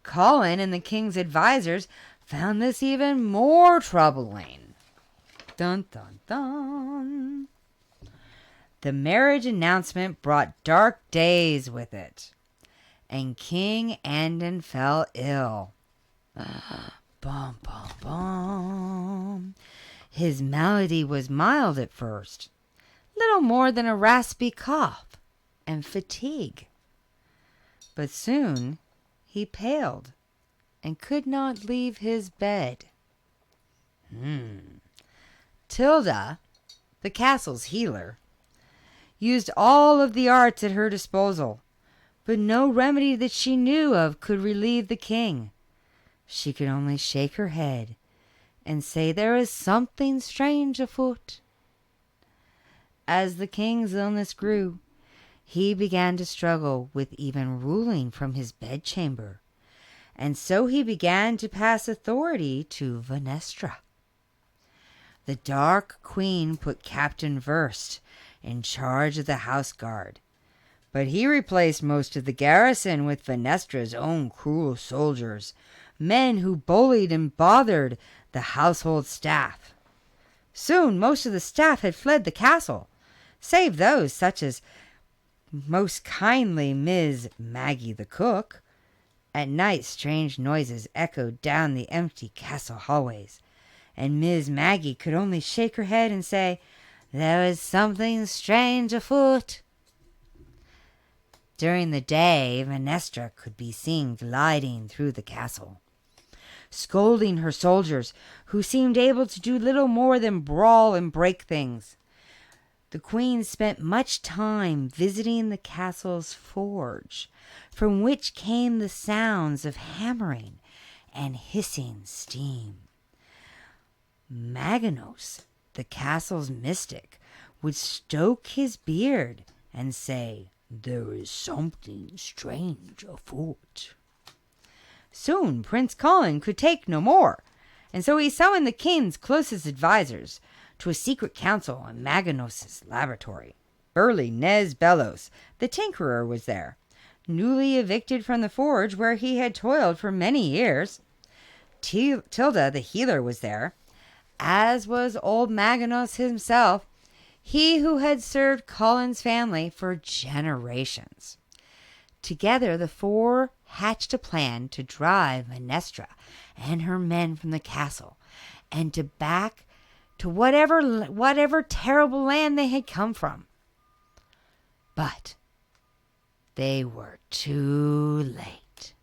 Colin and the king's advisors found this even more troubling. Dun, dun, dun. The marriage announcement brought dark days with it, and King Andon fell ill. Bum, bum, bum. His malady was mild at first, little more than a raspy cough and fatigue. But soon he paled and could not leave his bed. Tilda, the castle's healer, used all of the arts at her disposal, but no remedy that she knew of could relieve the king. She could only shake her head and say there is something strange afoot. As the king's illness grew, he began to struggle with even ruling from his bedchamber, and so he began to pass authority to Venestra. The Dark Queen put Captain Verst in charge of the house guard, but he replaced most of the garrison with Venestra's own cruel soldiers, men who bullied and bothered the household staff. Soon most of the staff had fled the castle, save those such as most kindly Ms. Maggie the cook. At night strange noises echoed down the empty castle hallways, and Ms. Maggie could only shake her head and say, "There is something strange afoot." During the day, Venestra could be seen gliding through the castle, scolding her soldiers, who seemed able to do little more than brawl and break things. The queen spent much time visiting the castle's forge, from which came the sounds of hammering and hissing steam. Maganos, the castle's mystic, would stroke his beard and say, "There is something strange afoot." Soon Prince Colin could take no more, and so he summoned the king's closest advisors to a secret council in Maganos' laboratory. Burly Nez Bellows, the tinkerer, was there, newly evicted from the forge where he had toiled for many years. Tilda, the healer, was there, as was old Maganos himself, he who had served Colin's family for generations. Together, the four hatched a plan to drive Venestra and her men from the castle and to back to whatever terrible land they had come from. But they were too late.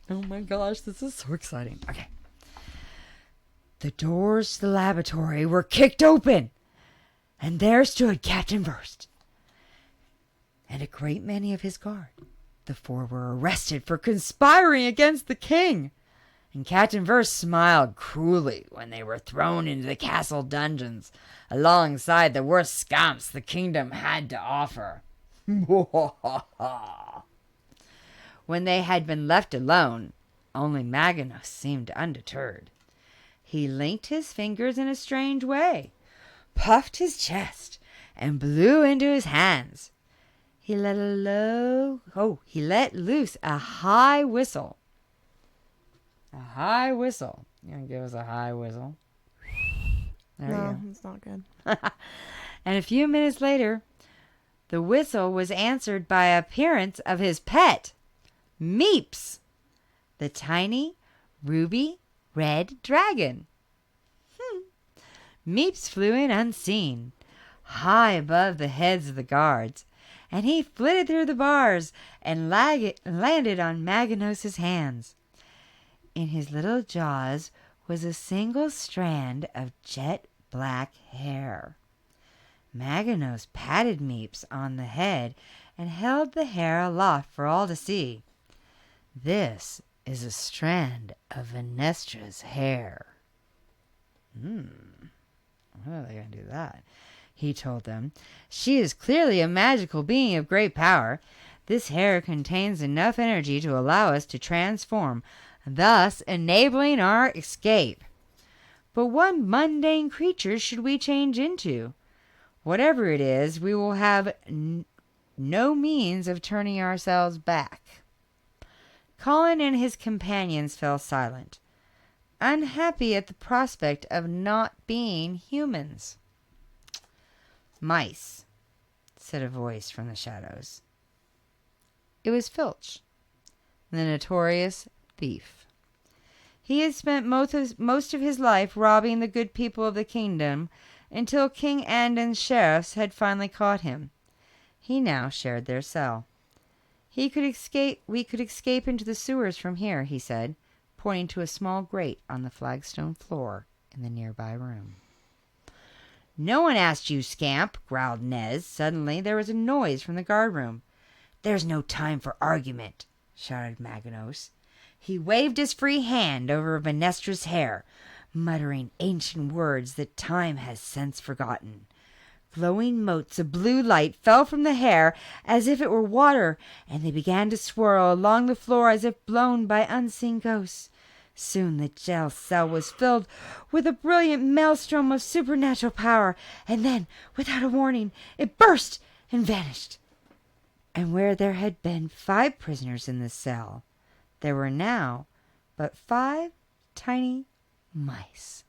Oh my gosh, this is so exciting. Okay. The doors to the laboratory were kicked open, and there stood Captain Verst and a great many of his guard. The four were arrested for conspiring against the king, and Captain Verst smiled cruelly when they were thrown into the castle dungeons alongside the worst scamps the kingdom had to offer. when they had been left alone. Only Maganos seemed undeterred. He linked his fingers in a strange way, puffed his chest, and blew into his hands. He let loose a high whistle. A high whistle. You want to give us a high whistle? No, it's not good. And a few minutes later, the whistle was answered by the appearance of his pet, Meeps, the tiny ruby red dragon. Meeps flew in unseen, high above the heads of the guards, and he flitted through the bars and landed on Maganos's hands. In his little jaws was a single strand of jet black hair. Maganos patted Meeps on the head and held the hair aloft for all to see. This is a strand of Venestra's hair. How are they going to do that? He told them. She is clearly a magical being of great power. This hair contains enough energy to allow us to transform, thus enabling our escape. But what mundane creatures should we change into? Whatever it is, we will have no means of turning ourselves back. Colin and his companions fell silent, unhappy at the prospect of not being humans. Mice, said a voice from the shadows. It was Filch, the notorious thief. He had spent most of his life robbing the good people of the kingdom until King Andon's sheriffs had finally caught him. He now shared their cell. We could escape into the sewers from here, he said, pointing to a small grate on the flagstone floor in the nearby room. No one asked you, scamp, growled Nez. Suddenly there was a noise from the guardroom. There's no time for argument, shouted Maganos. He waved his free hand over Venestra's hair, muttering ancient words that time has since forgotten. Glowing motes of blue light fell from the hair as if it were water, and they began to swirl along the floor as if blown by unseen ghosts. Soon the jail cell was filled with a brilliant maelstrom of supernatural power, and then, without a warning, it burst and vanished. And where there had been 5 prisoners in the cell, there were now but 5 tiny mice.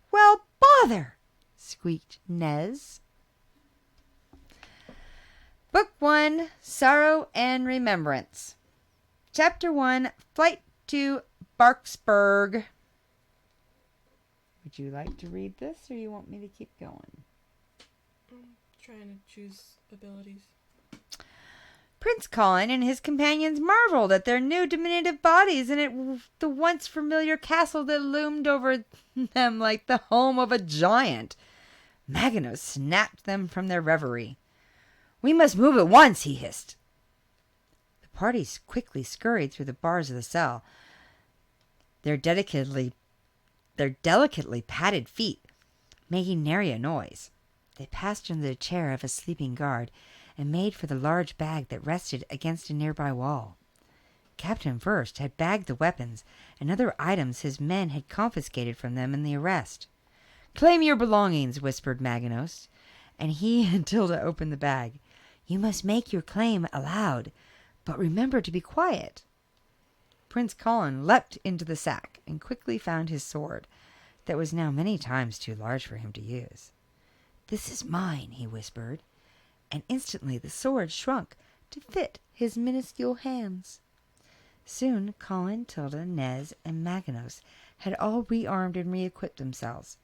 Well, bother! Squeaked Nez. Book 1, Sorrow and Remembrance. Chapter 1, Flight to Barksburg. Would you like to read this, or you want me to keep going? I'm trying to choose abilities. Prince Colin and his companions marveled at their new diminutive bodies and at the once familiar castle that loomed over them like the home of a giant. Maganos snapped them from their reverie. We must move at once, he hissed. The party quickly scurried through the bars of the cell, their delicately padded feet making nary a noise. They passed under the chair of a sleeping guard and made for the large bag that rested against a nearby wall. Captain First had bagged the weapons and other items his men had confiscated from them in the arrest. Claim your belongings, whispered Maganos, and he and Tilda opened the bag. You must make your claim aloud, but remember to be quiet. Prince Colin leapt into the sack and quickly found his sword, that was now many times too large for him to use. This is mine, he whispered, and instantly the sword shrunk to fit his minuscule hands. Soon Colin, Tilda, Nez, and Maganos had all rearmed and re-equipped themselves.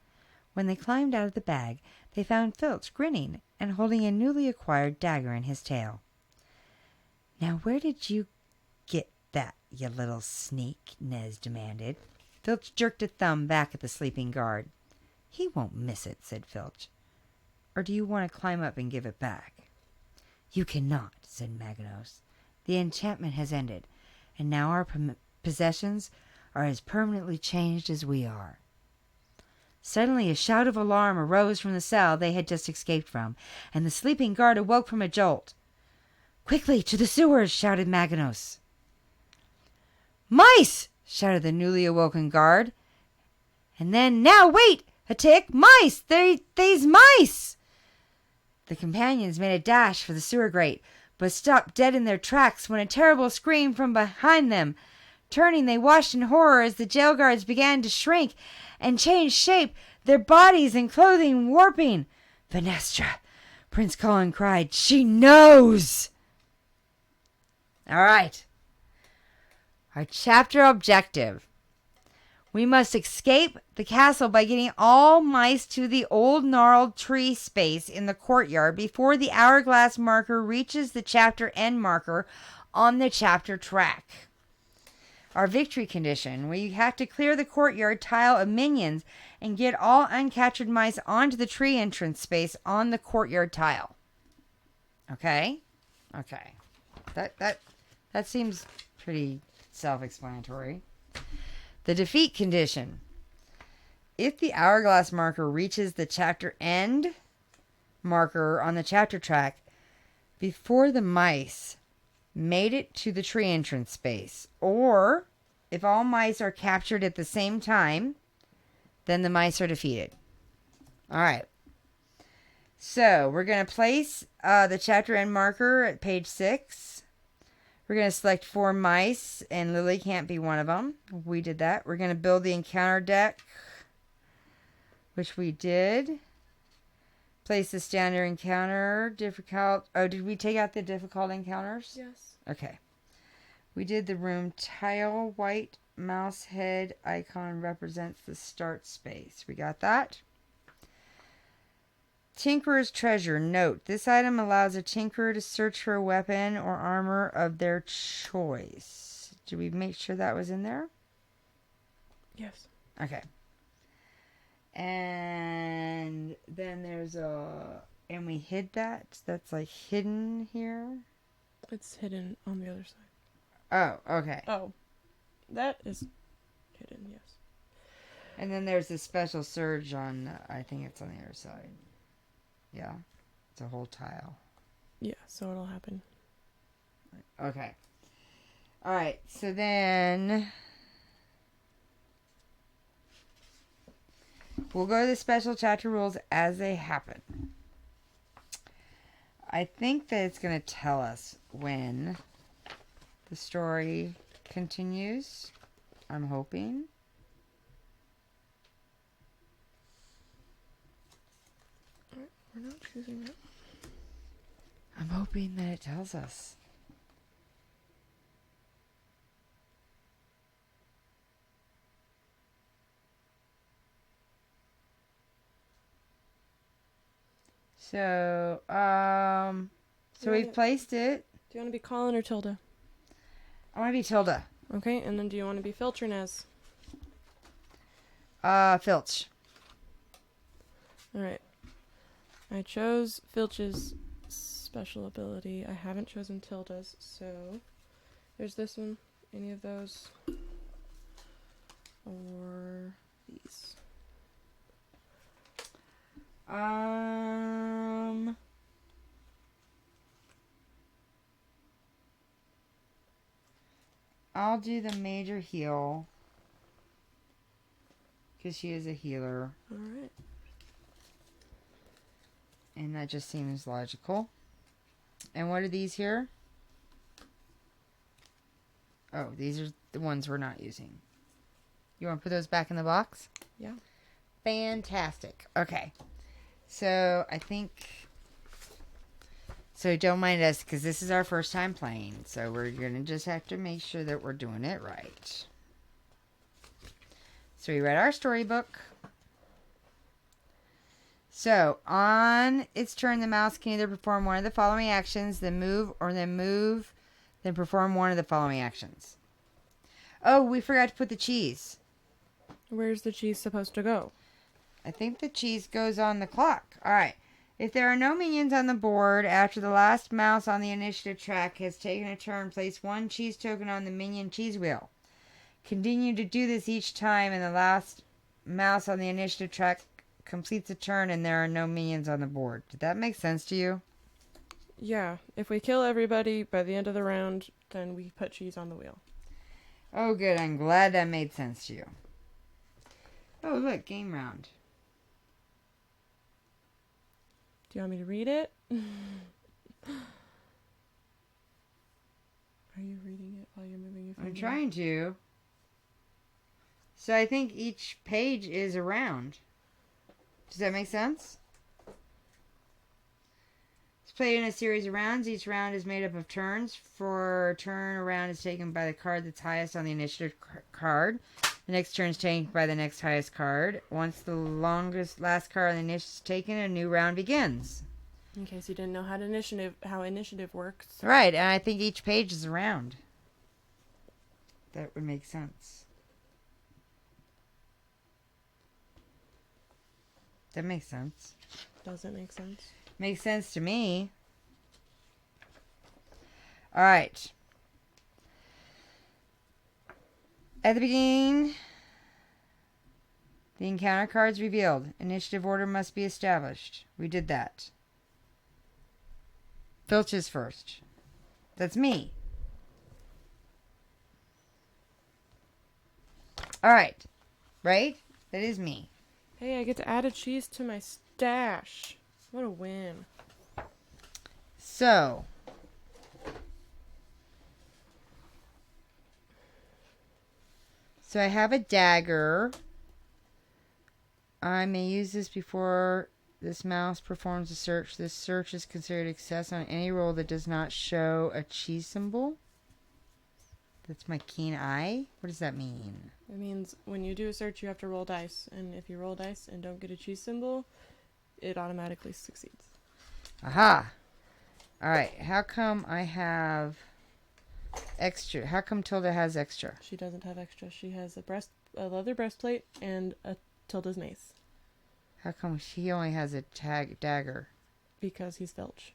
When they climbed out of the bag, they found Filch grinning and holding a newly acquired dagger in his tail. Now where did you get that, you little sneak? Nez demanded. Filch jerked a thumb back at the sleeping guard. He won't miss it, said Filch. Or do you want to climb up and give it back? You cannot, said Maganos. The enchantment has ended, and now our possessions are as permanently changed as we are. Suddenly a shout of alarm arose from the cell they had just escaped from, and the sleeping guard awoke from a jolt. Quickly, to the sewers, shouted Maganos. Mice! Shouted the newly awoken guard. And then, now wait a tick, mice! They's mice! The companions made a dash for the sewer grate, but stopped dead in their tracks when a terrible scream from behind them. Turning, they watched in horror as the jail guards began to shrink and change shape, their bodies and clothing warping. Venestra, Prince Colin cried. She knows! All right. Our chapter objective. We must escape the castle by getting all mice to the old gnarled tree space in the courtyard before the hourglass marker reaches the chapter end marker on the chapter track. Our victory condition. We have to clear the courtyard tile of minions and get all uncaptured mice onto the tree entrance space on the courtyard tile. Okay? Okay. That seems pretty self-explanatory. The defeat condition. If the hourglass marker reaches the chapter end marker on the chapter track before the mice made it to the tree entrance space, or if all mice are captured at the same time, then the mice are defeated. All right. So we're going to place the chapter end marker at page 6. We're going to select 4 mice, and Lily can't be one of them. We did that. We're going to build the encounter deck, which we did. Place the standard encounter, difficult. Oh, did we take out the difficult encounters? Yes. Okay. We did the room tile. White mouse head icon represents the start space. We got that. Tinkerer's treasure. Note, this item allows a tinkerer to search for a weapon or armor of their choice. Did we make sure that was in there? Yes. Okay. And then there's and we hid that. That's like hidden here. It's hidden on the other side. Oh, okay. Oh. That is hidden, yes. And then there's a special surge on, I think it's on the other side. Yeah. It's a whole tile. Yeah, so it'll happen. Okay. Alright, so then we'll go to the special chapter rules as they happen. I think that it's going to tell us when the story continues. I'm hoping. We're not choosing that. I'm hoping that it tells us. So, we've placed it. Do you want to be Colin or Tilda? I want to be Tilda. Okay, and then do you want to be Filch or Nez? Filch. Alright. I chose Filch's special ability. I haven't chosen Tilda's, so there's this one. Any of those? Or these? I'll do the major heal. Because she is a healer. Alright. And that just seems logical. And what are these here? Oh, these are the ones we're not using. You want to put those back in the box? Yeah. Fantastic. Okay. So, I think... So, don't mind us, because this is our first time playing. So, we're going to just have to make sure that we're doing it right. So, we read our storybook. So, on its turn, the mouse can either perform one of the following actions, then move, then perform one of the following actions. Oh, we forgot to put the cheese. Where's the cheese supposed to go? I think the cheese goes on the clock. Alright. If there are no minions on the board, after the last mouse on the initiative track has taken a turn, place one cheese token on the minion cheese wheel. Continue to do this each time, and the last mouse on the initiative track completes a turn and there are no minions on the board. Did that make sense to you? Yeah. If we kill everybody by the end of the round, then we put cheese on the wheel. Oh, good. I'm glad that made sense to you. Oh, look. Game round. Do you want me to read it? Are you reading it while you're moving your finger? I'm trying to. So I think each page is a round. Does that make sense? It's played in a series of rounds. Each round is made up of turns. For a turn, a round is taken by the card that's highest on the initiative card. The next turn is taken by the next highest card. Once the last card on the initiative is taken, a new round begins. In case you didn't know how initiative works. Right, and I think each page is a round. That would make sense. That makes sense. Does it make sense? Makes sense to me. All right. At the beginning, the encounter cards revealed. Initiative order must be established. We did that. Filch is first. That's me. All right. Right? That is me. Hey, I get to add a cheese to my stash. What a win. So I have a dagger. I may use this before this mouse performs a search. This search is considered a success on any roll that does not show a cheese symbol. That's my keen eye. What does that mean? It means when you do a search, you have to roll dice. And if you roll dice and don't get a cheese symbol, it automatically succeeds. Aha. All right. How come I have extra? How come Tilda has extra? She doesn't have extra. She has a leather breastplate and a Tilda's mace. How come she only has a dagger? Because he's Filch.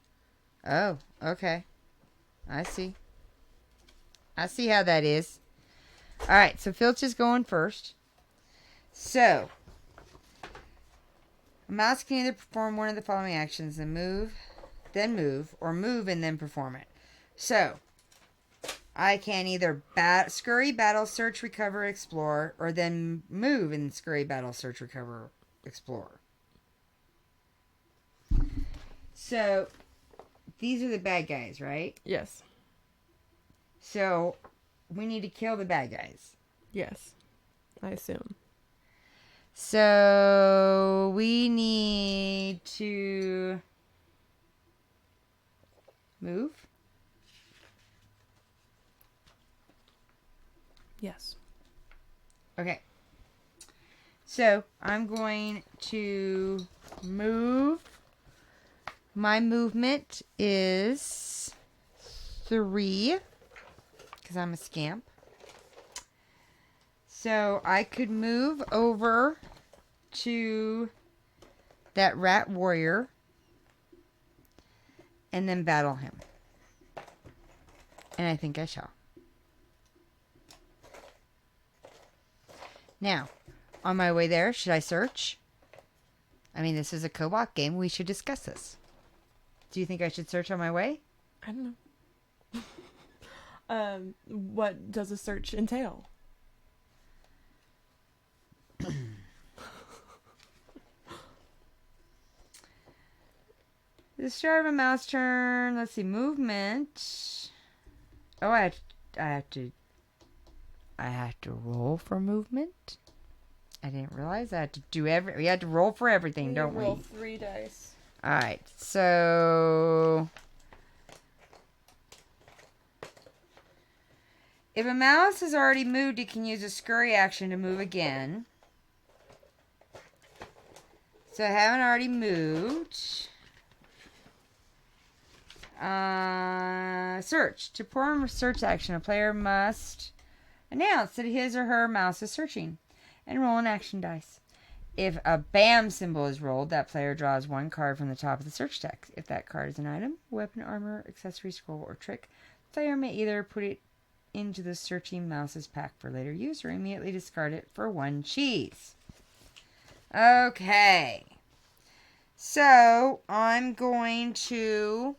Oh, okay. I see. I see how that is. All right, so Filch is going first. So, a mouse can either perform one of the following actions and move, or move and then perform it. So, I can either scurry, battle, search, recover, explore, or then move and scurry, battle, search, recover, explore. So, these are the bad guys, right? Yes. So, we need to kill the bad guys. Yes. I assume. So, we need to move. Yes. Okay. So, I'm going to move. My movement is 3, because I'm a scamp. So, I could move over to that rat warrior and then battle him. And I think I shall. Now, on my way there, should I search? I mean, this is a co-op game. We should discuss this. Do you think I should search on my way? I don't know. What does a search entail? The start of a mouse turn. Let's see, movement. Oh, I have to roll for movement. I didn't realize I had to do we had to roll for everything, don't we? Roll 3 dice. All right, so if a mouse has already moved, it can use a scurry action to move again. So I haven't already moved. Search. To perform a search action, a player must announce that his or her mouse is searching and roll an action dice. If a BAM symbol is rolled, that player draws 1 card from the top of the search deck. If that card is an item, weapon, armor, accessory, scroll, or trick, the player may either put it into the searching mouse's pack for later use or immediately discard it for 1 cheese. Okay. So, I'm going to...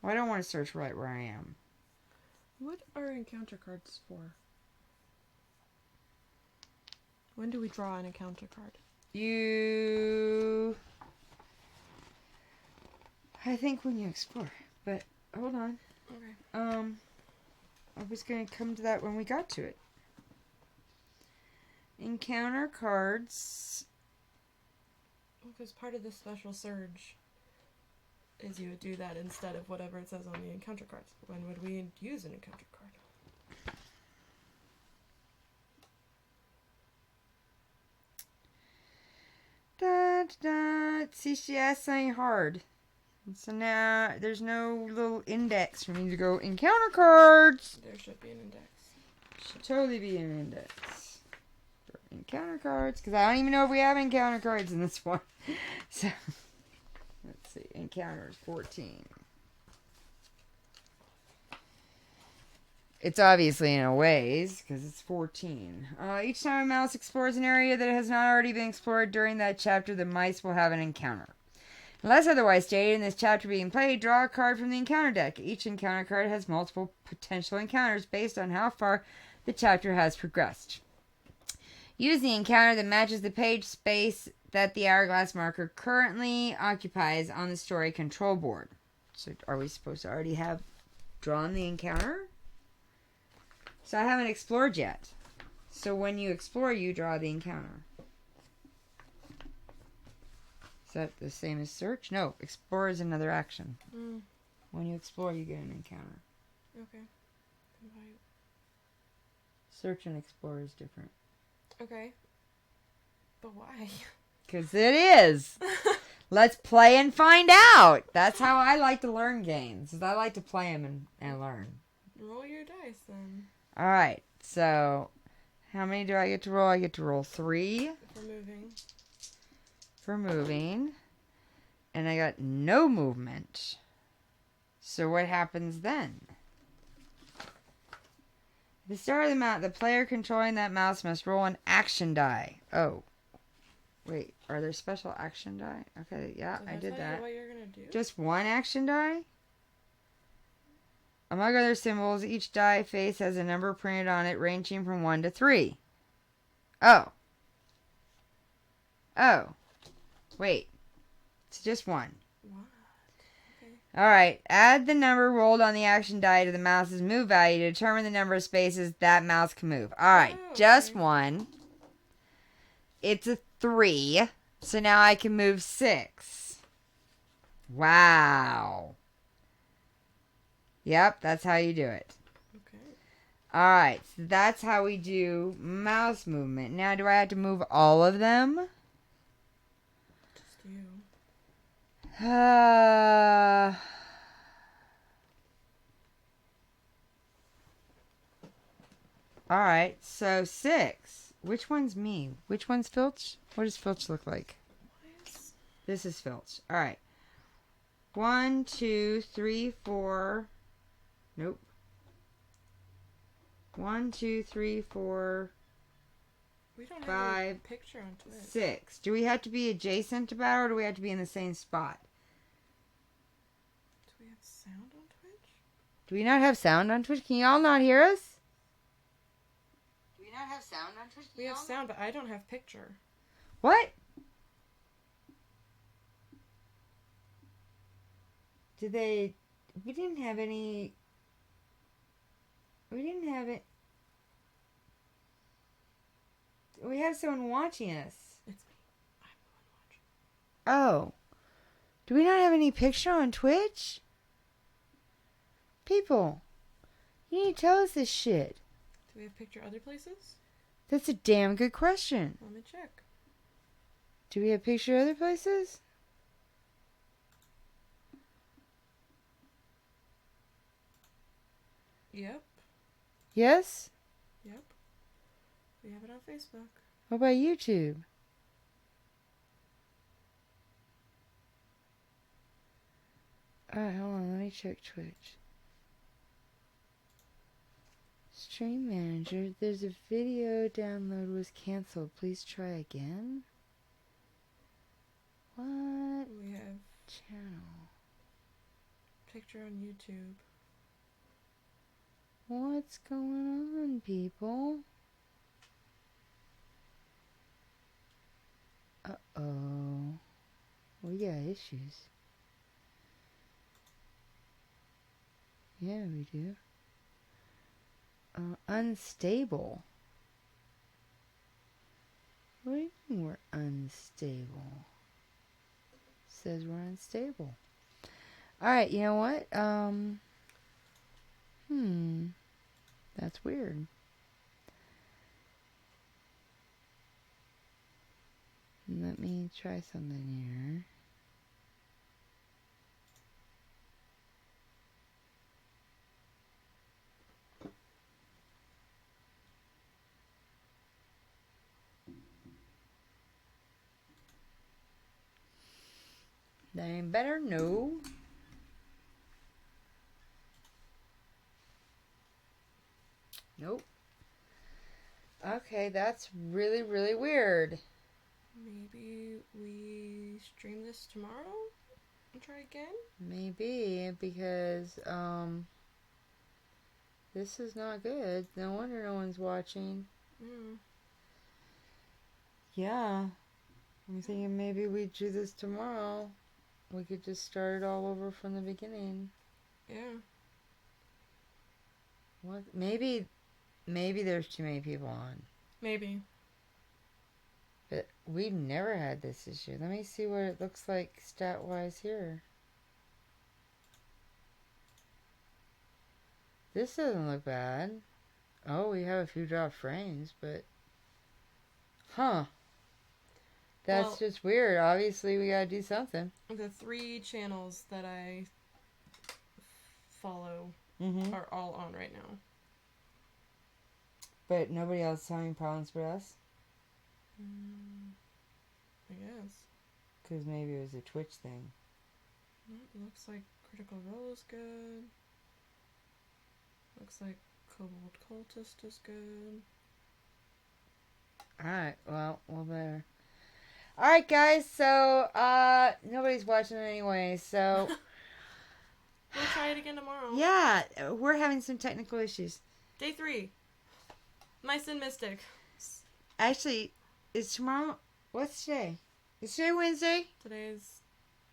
I don't want to search right where I am. What are encounter cards for? When do we draw an encounter card? I think when you explore. But hold on. Okay. I was going to come to that when we got to it. Encounter cards. Because part of the special surge is you would do that instead of whatever it says on the encounter cards. When would we use an encounter card? See, she asked something hard. And so now there's no little index for me to go encounter cards. There should be an index. Should totally be an index for encounter cards, because I don't even know if we have encounter cards in this one. So let's see, encounters 14. It's obviously in a ways, because it's 14. Each time a mouse explores an area that has not already been explored during that chapter, the mice will have an encounter. Unless otherwise stated in this chapter being played, draw a card from the encounter deck. Each encounter card has multiple potential encounters based on how far the chapter has progressed. Use the encounter that matches the page space that the hourglass marker currently occupies on the story control board. So are we supposed to already have drawn the encounter? So I haven't explored yet. So when you explore, you draw the encounter. Is that the same as search? No, explore is another action. When you explore, you get an encounter. Okay. Invite. Search and explore is different. Okay. But why? Because it is. Let's play and find out. That's how I like to learn games. Is I like to play them and learn. Roll your dice then. All right. So, how many do I get to roll? I get to roll 3. For moving. And I got no movement. So what happens then? At the start of the map, the player controlling that mouse must roll an action die. Oh. Wait, are there special action die? Okay, yeah, I did that. What you're gonna do? Just one action die? Among other symbols, each die face has a number printed on it ranging from 1 to 3. Oh. Oh. Wait. It's just one. What? Okay. Alright. Add the number rolled on the action die to the mouse's move value to determine the number of spaces that mouse can move. Alright. Oh, just one. It's a 3. So now I can move 6. Wow. Yep, that's how you do it. Okay. Alright. So that's how we do mouse movement. Now, do I have to move all of them? You. Alright, so 6. Which one's me? Which one's Filch? What does Filch look like? This is Filch. Alright. 1, 2, 3, 4. Nope. 1, 2, 3, 4. We don't have 5, a picture on Twitch. 6. Do we have to be adjacent to battle, or do we have to be in the same spot? Do we have sound on Twitch? Do we not have sound on Twitch? Can y'all not hear us? Do we not have sound on Twitch? We have sound, but I don't have picture. What? We didn't have any... We didn't have it... We have someone watching us. It's me. I'm the one watching. Oh. Do we not have any picture on Twitch? People, you need to tell us this shit. Do we have picture other places? That's a damn good question. Let me check. Do we have picture other places? Yep. Yes? Yep. We have it on Facebook. What about YouTube? Alright, hold on. Let me check Twitch. Stream Manager. There's a video download was canceled. Please try again? What? We have Channel. picture on YouTube. What's going on, people? Uh-oh. We got issues. Yeah, we do. Unstable. What do you mean we're unstable? Says we're unstable. Alright, you know what? That's weird. Let me try something here. That ain't better? No. Nope. Okay, that's really, really weird. Maybe we stream this tomorrow and try again? Maybe, because, this is not good. No wonder no one's watching. Yeah. I'm thinking maybe we do this tomorrow. We could just start it all over from the beginning. Yeah. What? Maybe there's too many people on. Maybe. But we've never had this issue. Let me see what it looks like stat-wise here. This doesn't look bad. Oh, we have a few dropped frames, but... Huh. That's just weird. Obviously, we gotta do something. The 3 channels that I follow are all on right now. But nobody else is having problems with us? I guess. Because maybe it was a Twitch thing. It looks like Critical Role is good. Looks like Kobold Cultist is good. Alright, well, better. Alright, guys, so, nobody's watching it anyway, so... We'll try it again tomorrow. Yeah, we're having some technical issues. Day 3. Mice and Mystic. Actually, is tomorrow... What's today? Is today Wednesday?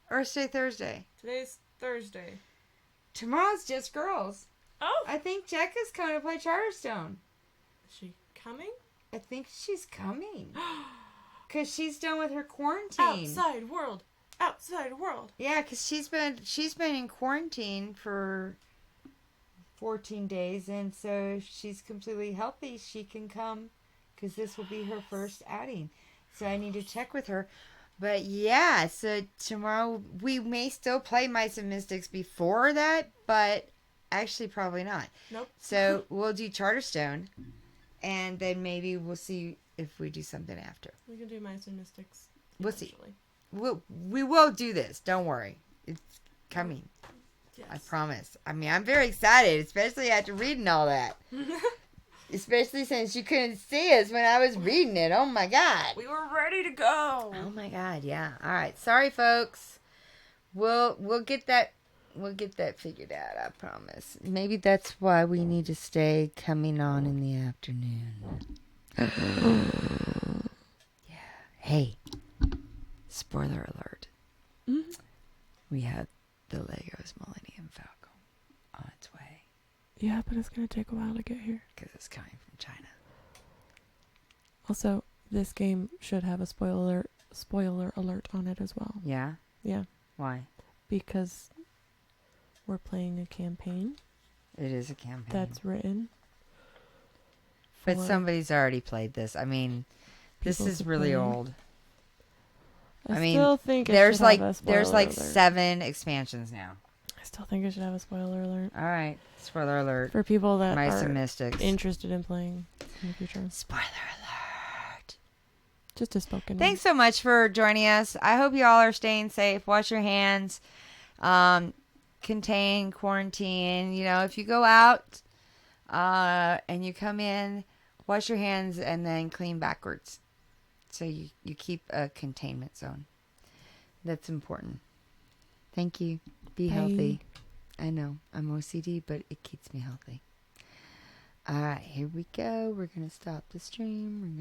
Or is today Thursday? Today's Thursday. Tomorrow's just girls. Oh! I think Jekka's coming to play Charterstone. Is she coming? I think she's coming. Because she's done with her quarantine. Outside world. Yeah, because she's been in quarantine for 14 days, and so if she's completely healthy, she can come, because this will be her first outing. So I need to check with her. But yeah, so tomorrow we may still play Mice and Mystics before that, but actually probably not. Nope. So we'll do Charterstone, and then maybe we'll see if we do something after. We can do Mice and Mystics. We'll see. We will do this. Don't worry. It's coming. Yes. I promise. I mean, I'm very excited, especially after reading all that. Especially since you couldn't see us when I was reading it. Oh my God. We were ready to go. Oh my God, yeah. All right. Sorry, folks. We'll get that figured out, I promise. Maybe that's why we need to stay coming on in the afternoon. Yeah. Hey. Spoiler alert. We have the Legos Millennium Falcon on its way. Yeah, but it's going to take a while to get here. Because it's coming from China. Also, this game should have a spoiler alert on it as well. Yeah? Yeah. Why? Because we're playing a campaign. It is a campaign. That's written. But somebody's already played this. I mean, this is really old. I mean, still think there's like alert. 7 expansions now. I still think it should have a spoiler alert. All right, spoiler alert For people that Mice are and Mystics. interested in playing in the future. Spoiler alert. Just a spoken. Thanks so much for joining us. I hope you all are staying safe. Wash your hands. Contain, quarantine. You know, if you go out and you come in, wash your hands and then clean backwards. So you keep a containment zone. That's important. Thank you. Be healthy. I know I'm OCD, but it keeps me healthy. Alright, here we go. We're going to stop the stream. We're going